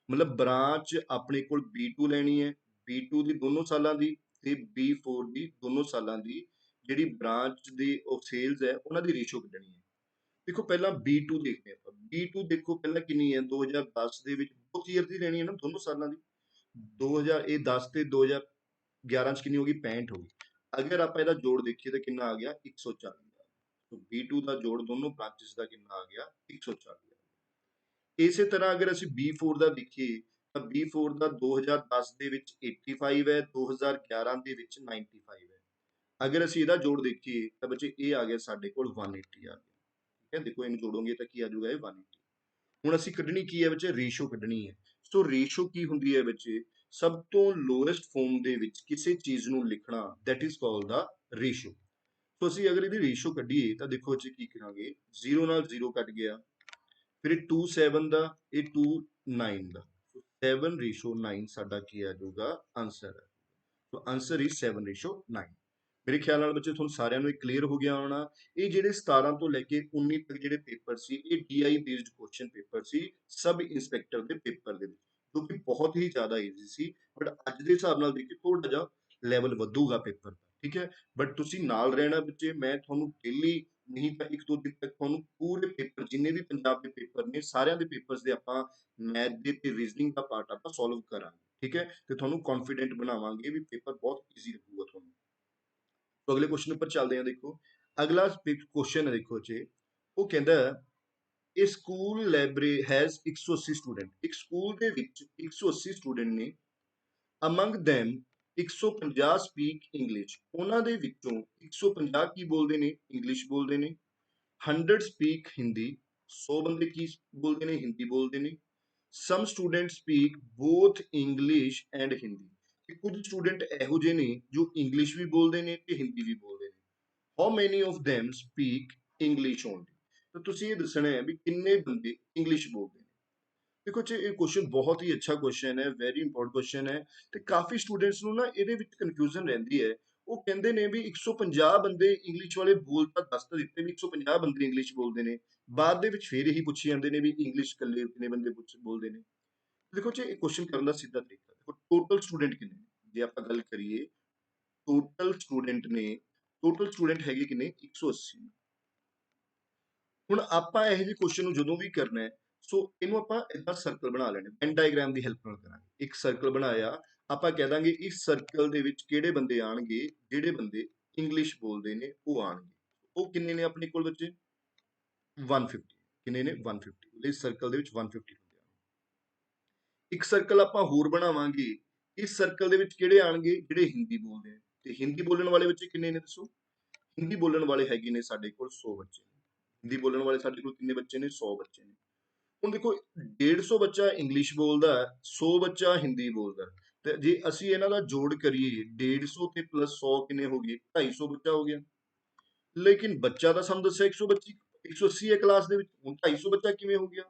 ਮਤਲਬ ਬ੍ਰਾਂਚ ਆਪਣੇ ਕੋਲ B2 ਲੈਣੀ ਹੈ, B2 ਦੀ ਦੋਨੋਂ ਸਾਲਾਂ ਦੀ ਤੇ B4 ਦੀ ਦੋਨੋਂ ਸਾਲਾਂ ਦੀ ਜਿਹੜੀ ਬ੍ਰਾਂਚ ਦੀ ਉਹ ਸੇਲਸ ਹੈ ਉਹਨਾਂ ਦੀ ਰੇਸ਼ੋ ਕੱਢਣੀ ਹੈ। ਦੇਖੋ ਪਹਿਲਾਂ B2 ਦੇਖਦੇ ਆਪਾਂ। B2 ਦੇਖੋ ਪਹਿਲਾਂ ਕਿੰਨੀ ਹੈ 2010 ਦੇ ਵਿੱਚ ਬੋਥ ਈਅਰ ਦੀ ਲੈਣੀ ਹੈ ਨਾ, ਦੋਨੋਂ ਸਾਲਾਂ ਦੀ। 2010 ਤੇ 2011 ਚ ਕਿੰਨੀ ਹੋ ਗਈ 65 ਹੋ ਗਈ। ਅਗਰ ਆਪਾਂ ਇਹਦਾ ਜੋੜ ਦੇਖੀਏ ਤਾਂ ਕਿੰਨਾ ਆ ਗਿਆ 140। तो B2 ਦਾ ਜੋੜ ਦੋਨੋਂ ਬ੍ਰਾਂਚਸ ਦਾ ਕਿੰਨਾ ਆ ਗਿਆ 140। ਇਸੇ ਤਰ੍ਹਾਂ ਅਗਰ ਅਸੀਂ B4 ਦਾ ਦੇਖੀਏ ਤਾਂ B4 ਦਾ 2010 ਦੇ ਵਿੱਚ 85 ਹੈ, 2011 ਦੇ ਵਿੱਚ 95 ਹੈ। ਅਗਰ ਅਸੀਂ ਇਹਦਾ ਜੋੜ ਦੇਖੀਏ ਤਾਂ ਬੱਚੇ ਇਹ ਆ ਗਿਆ ਸਾਡੇ ਕੋਲ 180 ਆ ਗਿਆ। ਠੀਕ ਹੈ, ਦੇਖੋ ਇਹਨੂੰ ਜੋੜੋਗੇ ਤਾਂ ਕੀ ਆ ਜਾਊਗਾ ਇਹ 180। ਹੁਣ ਅਸੀਂ ਕੱਢਣੀ ਕੀ ਹੈ ਬੱਚੇ, ਰੇਸ਼ੋ ਕੱਢਣੀ ਹੈ। ਸੋ ਰੇਸ਼ੋ ਕੀ ਹੁੰਦੀ ਹੈ ਬੱਚੇ, ਸਭ ਤੋਂ ਲੋਐਸਟ ਫਾਰਮ ਦੇ ਵਿੱਚ ਕਿਸੇ ਚੀਜ਼ ਨੂੰ ਲਿਖਣਾ, that is called the ratio. So ਅਸੀਂ ਅਗਰ ਇਹਦੀ ਰੇਸ਼ੋ ਕੱਢੀਏ ਤਾਂ ਦੇਖੋ ਬੱਚੇ ਕੀ ਕਰਾਂਗੇ, 0 ਨਾਲ 0 ਕੱਟ ਗਿਆ, ਫਿਰ ਇਹ 2 7 ਦਾ, ਇਹ 2 9 ਦਾ, 7:9 ਸਾਡਾ ਕੀ ਆ ਜਾਊਗਾ ਆਂਸਰ ਹੈ। ਸੋ ਆਂਸਰ ਇਜ਼ 7:9। ਮੇਰੇ ਖਿਆਲ ਨਾਲ ਬੱਚੇ ਤੁਹਾਨੂੰ ਸਾਰਿਆਂ ਨੂੰ ਇਹ ਕਲੀਅਰ ਹੋ ਗਿਆ ਹੋਣਾ। ਇਹ ਜਿਹੜੇ 17 ਤੋਂ ਲੈ ਕੇ 19 ਤੱਕ ਜਿਹੜੇ ਪੇਪਰ ਸੀ ਇਹ DI ਬੇਸਡ ਕੁਐਸਚਨ ਪੇਪਰ ਸੀ ਸਬ ਇੰਸਪੈਕਟਰ ਦੇ ਪੇਪਰ ਦੇ ਵਿੱਚ, ਜੋ ਕਿ ਬਹੁਤ ਹੀ ਜ਼ਿਆਦਾ ਈਜ਼ੀ ਸੀ। ਬਟ ਅੱਜ ਦੇ ਹਿਸਾਬ ਨਾਲ ਦੇਖੀ ਥੋੜਾ ਜਿਹਾ ਲੈਵਲ ਵਧੂਗਾ ਪੇਪਰ ਦਾ। ਠੀਕ ਹੈ, ਬਟ ਤੁਸੀਂ ਨਾਲ ਰਹਿਣਾ ਬੱਚੇ। ਮੈਂ ਤੁਹਾਨੂੰ ਡੇਲੀ ਨਹੀਂ ਤਾਂ 1-2 ਦਿਨ ਤੱਕ ਤੁਹਾਨੂੰ ਪੂਰੇ ਪੇਪਰ ਜਿੰਨੇ ਵੀ ਪੰਜਾਬ ਦੇ ਪੇਪਰ ਨੇ ਸਾਰਿਆਂ ਦੇ ਪੇਪਰਸ ਦੇ ਆਪਾਂ ਮੈਥ ਦੇ ਤੇ ਰੀਜ਼ਨਿੰਗ ਦਾ ਪਾਰਟ ਆਪਾਂ ਸੋਲਵ ਕਰਾਂਗੇ। ਠੀਕ ਹੈ, ਤੇ ਤੁਹਾਨੂੰ ਕੌਨਫੀਡੈਂਟ ਬਣਾਵਾਂਗੇ ਵੀ ਪੇਪਰ ਬਹੁਤ ਈਜ਼ੀ ਲੱਗੂਗਾ ਤੁਹਾਨੂੰ। तो अगले क्वेश्चन पर चलते हैं। देखो अगला क्वेश्चन है, देखो जी वो कहता है ए स्कूल लाइब्रेरी हैज 180 स्टूडेंट। एक स्कूल ਦੇ ਵਿੱਚ 180 ਸਟੂਡੈਂਟ ਨੇ, ਅਮੰਗ them 150 ਸਪੀਕ ਇੰਗਲਿਸ਼। ਉਹਨਾਂ ਦੇ ਵਿੱਚੋਂ 150 ਕੀ ਬੋਲਦੇ ਨੇ, ਇੰਗਲਿਸ਼ ਬੋਲਦੇ ਨੇ। 100 ਸਪੀਕ ਹਿੰਦੀ, 100 ਬੰਦੇ ਕੀ ਬੋਲਦੇ ਨੇ, ਹਿੰਦੀ ਬੋਲਦੇ ਨੇ। Some student speak both English and Hindi. ਕਿ ਕੁਝ ਸਟੂਡੈਂਟ ਇਹੋ ਜਿਹੇ ਨੇ ਜੋ ਇੰਗਲਿਸ਼ ਵੀ ਬੋਲਦੇ ਨੇ ਤੇ ਹਿੰਦੀ ਵੀ ਬੋਲਦੇ ਨੇ। How many of them speak English only. ਤਾਂ ਤੁਸੀਂ ਇਹ ਦੱਸਣਾ ਹੈ ਵੀ ਕਿੰਨੇ ਬੰਦੇ ਇੰਗਲਿਸ਼ ਬੋਲਦੇ ਨੇ। ਦੇਖੋ ਜੀ ਇਹ ਕੁਐਸਚਨ ਬਹੁਤ ਹੀ ਅੱਛਾ ਕੁਐਸਚਨ ਹੈ, ਵੈਰੀ ਇੰਪੋਰਟੈਂਟ ਕੁਐਸਚਨ ਹੈ। ਤੇ ਕਾਫੀ ਸਟੂਡੈਂਟਸ ਨੂੰ ਨਾ ਇਹਦੇ ਵਿੱਚ ਕਨਫਿਊਜ਼ਨ ਰਹਿੰਦੀ ਹੈ। ਉਹ ਕਹਿੰਦੇ ਨੇ ਵੀ 150 ਬੰਦੇ ਇੰਗਲਿਸ਼ ਵਾਲੇ ਬੋਲ ਤਾਂ ਦੱਸ ਤਾਂ ਦਿੱਤੇ ਵੀ 150 ਬੰਦੇ ਇੰਗਲਿਸ਼ ਬੋਲਦੇ ਨੇ, ਬਾਅਦ ਦੇ ਵਿੱਚ ਫੇਰ ਇਹੀ ਪੁੱਛੀ ਜਾਂਦੇ ਨੇ ਵੀ ਇੰਗਲਿਸ਼ ਇਕੱਲੇ ਕਿੰਨੇ ਬੰਦੇ ਬੋਲਦੇ ਨੇ। ਦੇਖੋ ਜੀ ਇਹ ਕੁਐਸਚਨ ਕਰਨ ਦਾ ਸਿੱਧਾ ਤਰੀਕਾ, ਦੇਖੋ ਟੋਟਲ ਸਟੂਡੈਂਟ ਕਿੰਨੇ ਨੇ। ਜੇ ਆਪਾਂ ਗੱਲ ਕਰੀਏ ਟੋਟਲ ਸਟੂਡੈਂਟ ਨੇ, ਟੋਟਲ ਸਟੂਡੈਂਟ ਹੈਗੇ ਕਿੰਨੇ 180। ਹੁਣ ਆਪਾਂ ਇਹੋ ਜਿਹੇ ਕੁਐਸਚਨ ਨੂੰ ਜਦੋਂ ਵੀ ਕਰਨਾ ਹੈ ਸੋ ਇਹਨੂੰ ਆਪਾਂ ਇਦਾਂ ਸਰਕਲ ਬਣਾ ਲੈਣੇ, ਵੈਨ ਡਾਇਗ੍ਰਾਮ ਦੀ ਹੈਲਪ ਨਾਲ ਕਰਾਂਗੇ। ਇੱਕ ਸਰਕਲ ਬਣਾਇਆ, ਆਪਾਂ ਕਹਿ ਦਾਂਗੇ ਇਸ ਸਰਕਲ ਦੇ ਵਿੱਚ ਕਿਹੜੇ ਬੰਦੇ ਆਣਗੇ, ਜਿਹੜੇ ਬੰਦੇ ਇੰਗਲਿਸ਼ ਬੋਲਦੇ ਨੇ ਉਹ ਆਣਗੇ। ਉਹ ਕਿੰਨੇ ਨੇ ਆਪਣੇ ਕੋਲ ਬੱਚੇ 150। ਕਿੰਨੇ ਨੇ 150। ਇਸ ਸਰਕਲ ਦੇ ਵਿੱਚ 150 ਹੁੰਦੇ ਆ। ਇੱਕ ਸਰਕਲ ਆਪਾਂ ਹੋਰ ਬਣਾਵਾਂਗੇ, ਇਸ ਸਰਕਲ ਦੇ ਵਿੱਚ ਕਿਹੜੇ ਆਣਗੇ, ਜਿਹੜੇ ਹਿੰਦੀ ਬੋਲਦੇ ਨੇ। ਤੇ ਹਿੰਦੀ ਬੋਲਣ ਵਾਲੇ ਬੱਚੇ ਕਿੰਨੇ ਨੇ ਦੱਸੋ। ਹਿੰਦੀ ਬੋਲਣ ਵਾਲੇ ਹੈਗੇ ਨੇ ਸਾਡੇ ਕੋਲ 100 ਬੱਚੇ। ਹਿੰਦੀ ਬੋਲਣ ਵਾਲੇ ਸਾਡੇ ਕੋਲ ਕਿੰਨੇ ਬੱਚੇ ਨੇ 100 ਬੱਚੇ ਨੇ। ਹੁਣ ਦੇਖੋ 150 ਬੱਚਾ ਇੰਗਲਿਸ਼ ਬੋਲਦਾ, 100 ਬੱਚਾ ਹਿੰਦੀ ਬੋਲਦਾ। ਤੇ ਜੇ ਅਸੀਂ ਇਹਨਾਂ ਦਾ ਜੋੜ ਕਰੀਏ 150 ਤੇ ਪਲੱਸ 100 ਕਿੰਨੇ ਹੋ ਗਏ 250 ਬੱਚਾ ਹੋ ਗਿਆ। ਲੇਕਿਨ ਬੱਚਾ ਤਾਂ ਸਾਨੂੰ ਦੱਸਿਆ 125 180 ਹੈ ਕਲਾਸ ਦੇ ਵਿੱਚ, ਹੁਣ 250 ਬੱਚਾ ਕਿਵੇਂ ਹੋ ਗਿਆ।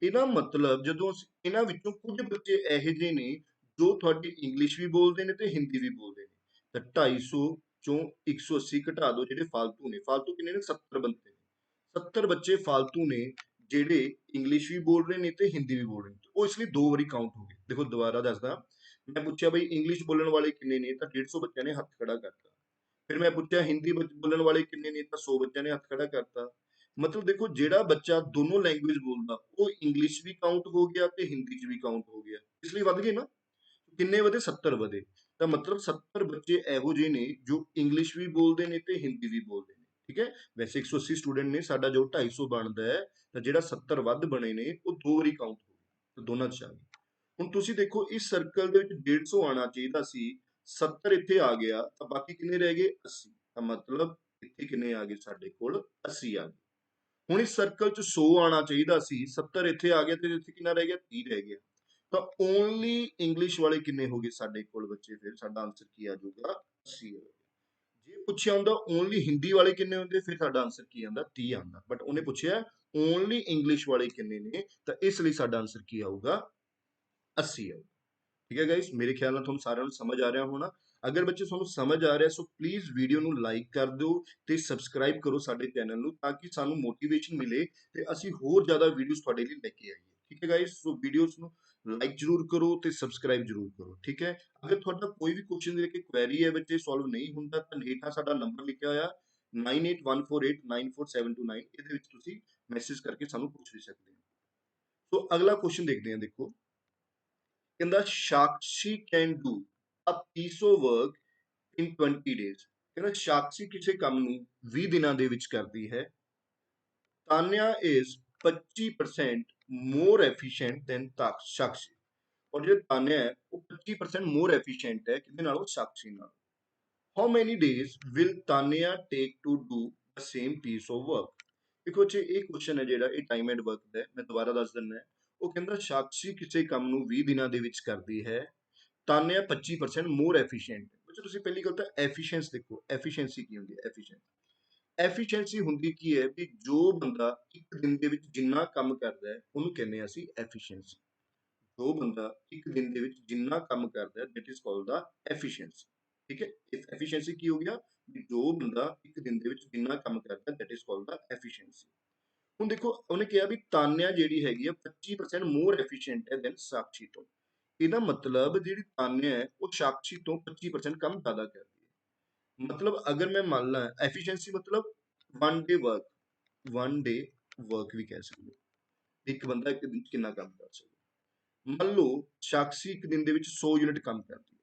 ਇਹਦਾ ਮਤਲਬ ਜਦੋਂ ਇਹਨਾਂ ਵਿੱਚੋਂ ਕੁਝ ਬੱਚੇ ਇਹੋ ਜਿਹੇ ਨੇ ਜੋ ਤੁਹਾਡੀ ਇੰਗਲਿਸ਼ ਵੀ ਬੋਲਦੇ ਨੇ ਤੇ ਹਿੰਦੀ ਵੀ ਬੋਲਦੇ ਨੇ, ਤਾਂ 250 ਚੋਂ 180 ਘਟਾ ਦਿਓ ਜਿਹੜੇ ਫਾਲਤੂ ਨੇ। ਫਾਲਤੂ ਕਿੰਨੇ ਨੇ 70 ਬੰਦੇ ਨੇ। 70 ਬੱਚੇ ਫਾਲਤੂ ਨੇ ਜਿਹੜੇ ਇੰਗਲਿਸ਼ ਵੀ ਬੋਲ ਰਹੇ ਨੇ ਤੇ ਹਿੰਦੀ ਵੀ ਬੋਲ ਰਹੇ ਨੇ, ਉਹ ਇਸ ਲਈ 2 ਵਾਰੀ ਕਾਊਂਟ ਹੋ ਗਏ। ਦੇਖੋ ਦੁਬਾਰਾ ਦੱਸਦਾ, ਮੈਂ ਪੁੱਛਿਆ ਬਈ ਇੰਗਲਿਸ਼ ਬੋਲਣ ਵਾਲੇ ਕਿੰਨੇ ਨੇ, ਤਾਂ 150 ਬੱਚਿਆਂ ਨੇ ਹੱਥ ਖੜਾ ਕਰਤਾ। ਫਿਰ ਮੈਂ ਪੁੱਛਿਆ ਹਿੰਦੀ ਬੋਲਣ ਵਾਲੇ ਕਿੰਨੇ ਨੇ, ਤਾਂ 100 ਬੱਚਿਆਂ ਨੇ ਹੱਥ ਖੜਾ ਕਰਤਾ। ਮਤਲਬ ਦੇਖੋ ਜਿਹੜਾ ਬੱਚਾ ਦੋਨੋਂ ਲੈਂਗੁਏਜ ਬੋਲਦਾ, ਉਹ ਇੰਗਲਿਸ਼ ਵੀ ਕਾਊਂਟ ਹੋ ਗਿਆ ਤੇ ਹਿੰਦੀ 'ਚ ਵੀ ਕਾਊਂਟ ਹੋ ਗਿਆ, ਇਸ ਲਈ ਵੱਧ ਗਏ ਨਾ। ਕਿੰਨੇ ਵਧੇ? 70 ਵਧੇ। ਤਾਂ ਮਤਲਬ 70 ਬੱਚੇ ਇਹੋ ਜਿਹੇ ਨੇ ਜੋ ਇੰਗਲਿਸ਼ ਵੀ ਬੋਲਦੇ ਨੇ ਤੇ ਹਿੰਦੀ ਵੀ ਬੋਲਦੇ ਨੇ, ਠੀਕ ਹੈ। ਵੈਸੇ 180 ਸਟੂਡੈਂਟ ਨੇ, ਸਾਡਾ ਜੋ 250 ਬਣਦਾ ਹੈ, ਤਾਂ ਜਿਹੜਾ 70 ਵੱਧ ਬਣੇ ਨੇ ਉਹ 2 ਵਾਰੀ ਕਾਊਂਟ ਹੋ ਗਏ, ਤਾਂ ਦੋਨਾਂ 'ਚ ਆ ਗਏ। ਹੁਣ ਤੁਸੀਂ ਦੇਖੋ ਇਸ ਸਰਕਲ ਦੇ ਵਿੱਚ 150 ਆਉਣਾ ਚਾਹੀਦਾ ਸੀ, 70 ਇੱਥੇ ਆ ਗਿਆ, ਤਾਂ ਬਾਕੀ ਕਿੰਨੇ ਰਹਿ ਗਏ? 80। ਤਾਂ ਮਤਲਬ ਇੱਥੇ ਕਿੰਨੇ ਆ ਗਏ? ਸਾਡੇ ਕੋਲ 80 ਆ ਗਏ। ਹੁਣ ਇਸ ਸਰਕਲ 'ਚ 100 ਆਉਣਾ ਚਾਹੀਦਾ ਸੀ, 70 ਇੱਥੇ ਆ ਗਿਆ ਤੇ ਇੱਥੇ ਕਿੰਨਾ ਰਹਿ ਗਿਆ? 30 ਰਹਿ ਗਿਆ। ਤਾਂ ਓਨਲੀ ਇੰਗਲਿਸ਼ ਵਾਲੇ ਕਿੰਨੇ ਹੋ ਗਏ ਸਾਡੇ ਕੋਲ ਬੱਚੇ? ਫਿਰ ਸਾਡਾ ਆਨਸਰ ਕੀ ਆ ਜਾਊਗਾ? 80 ਆ। ਜੇ ਪੁੱਛਿਆ ਹੁੰਦਾ ਓਨਲੀ ਹਿੰਦੀ ਵਾਲੇ ਕਿੰਨੇ ਹੁੰਦੇ, ਫਿਰ ਸਾਡਾ ਆਨਸਰ ਕੀ ਆਉਂਦਾ? 30 ਆਉਂਦਾ। ਬਟ ਉਹਨੇ ਪੁੱਛਿਆ ਓਨਲੀ ਇੰਗਲਿਸ਼ ਵਾਲੇ ਕਿੰਨੇ ਨੇ, ਤਾਂ ਇਸ ਲਈ ਸਾਡਾ ਆਨਸਰ ਕੀ ਆਊਗਾ? 80 ਆਊਗਾ। ਠੀਕ ਹੈ ਗਾਇਸ, ਮੇਰੇ ਖਿਆਲ ਨਾਲ ਤੁਹਾਨੂੰ ਸਾਰਿਆਂ ਨੂੰ ਸਮਝ ਆ ਰਿਹਾ ਹੋਣਾ। ਅਗਰ ਬੱਚੇ ਤੁਹਾਨੂੰ ਸਮਝ ਆ ਰਿਹਾ, ਸੋ ਪਲੀਜ਼ ਵੀਡੀਓ ਨੂੰ ਲਾਈਕ ਕਰ ਦਿਓ ਤੇ ਸਬਸਕ੍ਰਾਈਬ ਕਰੋ ਸਾਡੇ ਚੈਨਲ ਨੂੰ, ਤਾਂ ਕਿ ਸਾਨੂੰ ਮੋਟੀਵੇਸ਼ਨ ਮਿਲੇ ਤੇ ਅਸੀਂ ਹੋਰ ਜ਼ਿਆਦਾ ਵੀਡੀਓਜ਼ ਤੁਹਾਡੇ ਲਈ ਲੈ ਕੇ ਆਈਏ। ਠੀਕ ਹੈ ਗਾਇਸ, ਸੋ ਵੀਡੀਓਜ਼ ਨੂੰ ਲਾਈਕ ਜਰੂਰ ਕਰੋ ਤੇ ਸਬਸਕ੍ਰਾਈਬ ਜਰੂਰ ਕਰੋ, ਠੀਕ ਹੈ। ਅਗਰ ਤੁਹਾਡਾ ਕੋਈ ਵੀ ਕੁਐਸਚਨ ਦੇ ਕੇ ਕੁਐਰੀ ਹੈ ਬੱਚੇ, ਸੋਲਵ ਨਹੀਂ ਹੁੰਦਾ, ਤਾਂ ਹੇਠਾਂ ਸਾਡਾ ਨੰਬਰ ਲਿਖਿਆ ਹੋਇਆ 9814894729, ਇਹਦੇ ਵਿੱਚ ਤੁਸੀਂ ਮੈਸੇਜ ਕਰਕੇ ਸਾਨੂੰ ਪੁੱਛ ਵੀ ਸਕਦੇ ਹੋ। ਸੋ ਅਗਲਾ ਕੁਐਸਚਨ ਦੇਖਦੇ ਹਾਂ। ਦੇਖੋ ਕਹਿੰਦਾ Sakshi can do a piece of work in 20 days. ਕਹਿੰਦਾ ਸਾਕਸ਼ੀ ਕਿਸੇ ਕੰਮ ਨੂੰ 20 ਦਿਨਾਂ ਦੇ ਵਿੱਚ ਕਰਦੀ ਹੈ। Tanya is 25% more efficient than Sakshi. ਔਰ ਜਿਹੜਾ ਤਾਨਿਆ ਹੈ ਉਹ 25% ਮੋਰ ਐਫੀਸ਼ੀਐਂਟ ਹੈ ਕਿਹਦੇ ਨਾਲੋਂ? ਸਾਕਸ਼ੀ ਨਾਲ। How many days will Tanya take to do the same piece of work. ਦੇਖੋ ਜੀ ਇਹ ਕੁਐਸਚਨ ਹੈ ਜਿਹੜਾ, ਇਹ ਟਾਈਮ ਐਂਡ ਵਰਕ ਦਾ ਹੈ। ਮੈਂ ਦੁਬਾਰਾ ਦੱਸ ਦਿੰਦਾ। ਉਹ ਕਹਿੰਦਾ ਸਾਕਸ਼ੀ ਕਿਸੇ ਕੰਮ ਨੂੰ 20 ਦਿਨਾਂ ਦੇ ਵਿੱਚ ਕਰਦੀ ਹੈ, ਤਾਨਿਆ 25% ਮੋਰ ਐਫੀਸ਼ੀਐਂਟ। ਬੱਚੋ ਤੁਸੀਂ ਪਹਿਲੀ ਗੱਲ ਤਾਂ ਐਫੀਸ਼ੀਐਂਸੀ ਦੇਖੋ, ਐਫੀਸ਼ੀਐਂਸੀ ਕੀ ਹੁੰਦੀ ਹੈ? ਐਫੀਸ਼ੀਐਂਸੀ ਹੁੰਦੀ ਕੀ ਹੈ ਵੀ ਜੋ ਬੰਦਾ ਇੱਕ ਦਿਨ ਦੇ ਵਿੱਚ ਜਿੰਨਾ ਕੰਮ ਕਰਦਾ ਹੈ ਉਹਨੂੰ ਕਹਿੰਦੇ ਆ ਅਸੀਂ ਐਫੀਸ਼ੀਐਂਸੀ। ਜੋ ਬੰਦਾ ਇੱਕ ਦਿਨ ਦੇ ਵਿੱਚ ਜਿੰਨਾ ਕੰਮ ਕਰਦਾ ਹੈ, that is called the efficiency. ਠੀਕ ਹੈ, ਐਫੀਸ਼ੀਐਂਸੀ ਕੀ ਹੋ ਗਿਆ? ਵੀ ਜੋ ਬੰਦਾ ਇੱਕ ਦਿਨ ਦੇ ਵਿੱਚ ਜਿੰਨਾ ਕੰਮ ਕਰਦਾ, that is called the efficiency. ਹੁਣ ਦੇਖੋ ਉਹਨੇ ਕਿਹਾ ਵੀ ਤਾਨਿਆ ਜਿਹੜੀ ਹੈਗੀ ਆ 25% ਮੋਰ ਐਫੀਸ਼ੀਐਂਟ ਹੈ ਦੈਨ ਸਾਕਸ਼ੀ ਤੋਂ। ਇਹਦਾ ਮਤਲਬ ਜਿਹੜੀ ਤਾਨਿਆ ਹੈ ਉਹ ਸਾਕਸ਼ੀ ਤੋਂ 25% ਕੰਮ ਜ਼ਿਆਦਾ ਕਰਦੀ ਹੈ। ਮਤਲਬ ਅਗਰ ਮੈਂ ਮੰਨ ਲਾਂ ਐਫੀਸ਼ੀਐਂਸੀ ਮਤਲਬ 1 ਡੇ ਵਰਕ, 1 ਡੇ ਵਰਕ ਵੀ ਕਹਿ ਸਕਦੇ ਹੋ। ਇੱਕ ਬੰਦਾ ਇੱਕ ਦਿਨ 'ਚ ਕਿੰਨਾ ਕੰਮ ਕਰ ਸਕਦਾ। ਮੰਨ ਲਓ ਸਾਕਸ਼ੀ ਇੱਕ ਦਿਨ ਦੇ ਵਿੱਚ 100 ਯੂਨਿਟ ਕੰਮ ਕਰਦੀ ਹੈ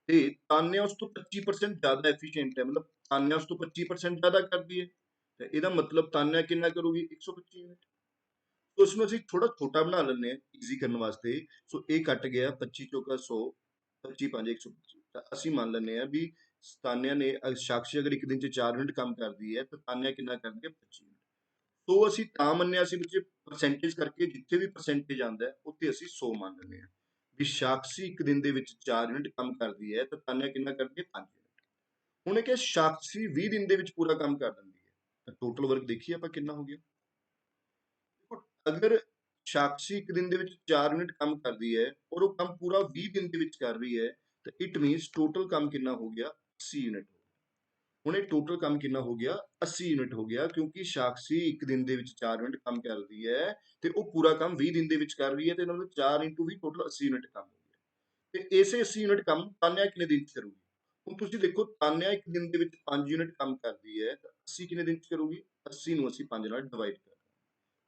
ਤੇ ਤਾਨਿਆ ਉਸ ਤੋਂ 25% ਜ਼ਿਆਦਾ ਐਫੀਸ਼ੀਐਂਟ ਹੈ, ਮਤਲਬ ਤਾਨਿਆ ਉਸ ਤੋਂ 25% ਜ਼ਿਆਦਾ ਕਰਦੀ ਹੈ, ਤੇ ਇਹਦਾ ਮਤਲਬ ਤਾਨਿਆ ਕਿੰਨਾ ਕਰੂਗੀ? 125 ਯੂਨਿਟ। तो उसमें ਅਸੀਂ ਥੋੜਾ ਛੋਟਾ ਬਣਾ ਲੈਂਦੇ ਹਾਂ ਈਜ਼ੀ ਕਰਨ ਵਾਸਤੇ। ਸੋ ਇਹ ਕੱਟ ਗਿਆ 25 ਚੌਕਾ 100, 25 5 125। ਤਾਂ ਅਸੀਂ ਮੰਨ ਲੈਂਦੇ ਹਾਂ ਵੀ ਤਾਨਿਆ ਨੇ ਸਾਕਸ਼ੀ ਅਗਰ ਇੱਕ ਦਿਨ 'ਚ 4 ਯੂਨਿਟ ਕੰਮ ਕਰਦੀ ਹੈ ਤਾਂ ਤਾਨਿਆ ਕਿੰਨਾ ਕਰਦੀ ਹੈ? 25 ਯੂਨਿਟ। ਸੋ ਅਸੀਂ ਤਾਂ ਮੰਨਿਆ ਸੀ ਵਿੱਚ ਪਰਸੈਂਟੇਜ ਕਰਕੇ, ਜਿੱਥੇ ਵੀ ਪਰਸੈਂਟੇਜ ਆਉਂਦਾ ਉੱਥੇ ਅਸੀਂ 100 ਮੰਨ ਲੈਂਦੇ ਹਾਂ ਵੀ ਸਾਕਸ਼ੀ ਇੱਕ ਦਿਨ ਦੇ ਵਿੱਚ 4 ਯੂਨਿਟ ਕੰਮ ਕਰਦੀ ਹੈ ਤਾਂ ਤਾਨਿਆ ਕਿੰਨਾ ਕਰਦੀ ਹੈ? 5 ਯੂਨਿਟ। ਹੁਣ ਇਹ ਕਿ ਸਾਕਸ਼ੀ 20 ਦਿਨ ਦੇ ਵਿੱਚ ਪੂਰਾ ਕੰਮ ਕਰ ਦਿੰਦੀ ਹੈ, ਤਾਂ ਟੋਟਲ ਵਰਕ ਦੇਖੀਏ ਆਪਾਂ ਕਿੰਨਾ ਹੋ ਗਿਆ। ਅਗਰ ਸਾਕਸ਼ੀ ਇੱਕ ਦਿਨ ਦੇ ਵਿੱਚ 4 ਯੂਨਿਟ ਕੰਮ ਕਰਦੀ ਹੈ ਔਰ ਉਹ ਕੰਮ ਪੂਰਾ 20 ਦਿਨ ਦੇ ਵਿੱਚ ਕਰ ਰਹੀ ਹੈ, ਤਾਂ ਇਟ ਮੀਨਸ ਟੋਟਲ ਕੰਮ ਕਿੰਨਾ ਹੋ ਗਿਆ? 80 ਯੂਨਿਟ। ਹੁਣ ਇਹ ਟੋਟਲ ਕੰਮ ਕਿੰਨਾ ਹੋ ਗਿਆ? 80 ਯੂਨਿਟ ਹੋ ਗਿਆ, ਕਿਉਂਕਿ ਸਾਕਸ਼ੀ ਇੱਕ ਦਿਨ ਦੇ ਵਿੱਚ 4 ਯੂਨਿਟ ਕੰਮ ਕਰਦੀ ਹੈ ਤੇ ਉਹ ਪੂਰਾ ਕੰਮ 20 ਦਿਨ ਦੇ ਵਿੱਚ ਕਰ ਰਹੀ ਹੈ, ਤੇ ਇਹਨਾਂ ਦਾ 4 into 20 ਟੋਟਲ 80 ਯੂਨਿਟ ਕੰਮ ਹੋ ਗਿਆ। ਤੇ ਇਸੇ 80 ਯੂਨਿਟ ਕੰਮ ਤਾਨਿਆ ਕਿੰਨੇ ਦਿਨ 'ਚ ਕਰੂਗੀ? ਹੁਣ ਤੁਸੀਂ ਦੇਖੋ ਤਾਨਿਆ ਇੱਕ ਦਿਨ ਦੇ ਵਿੱਚ 5 ਯੂਨਿਟ ਕੰਮ ਕਰਦੀ ਹੈ ਤਾਂ 80 ਕਿੰਨੇ ਦਿਨ 'ਚ ਕਰੂਗੀ? 80 ਨੂੰ ਅਸੀਂ 5 ਨਾਲ ਡਿਵਾਈਡ ਕਰ ਦਾਂਗੇ,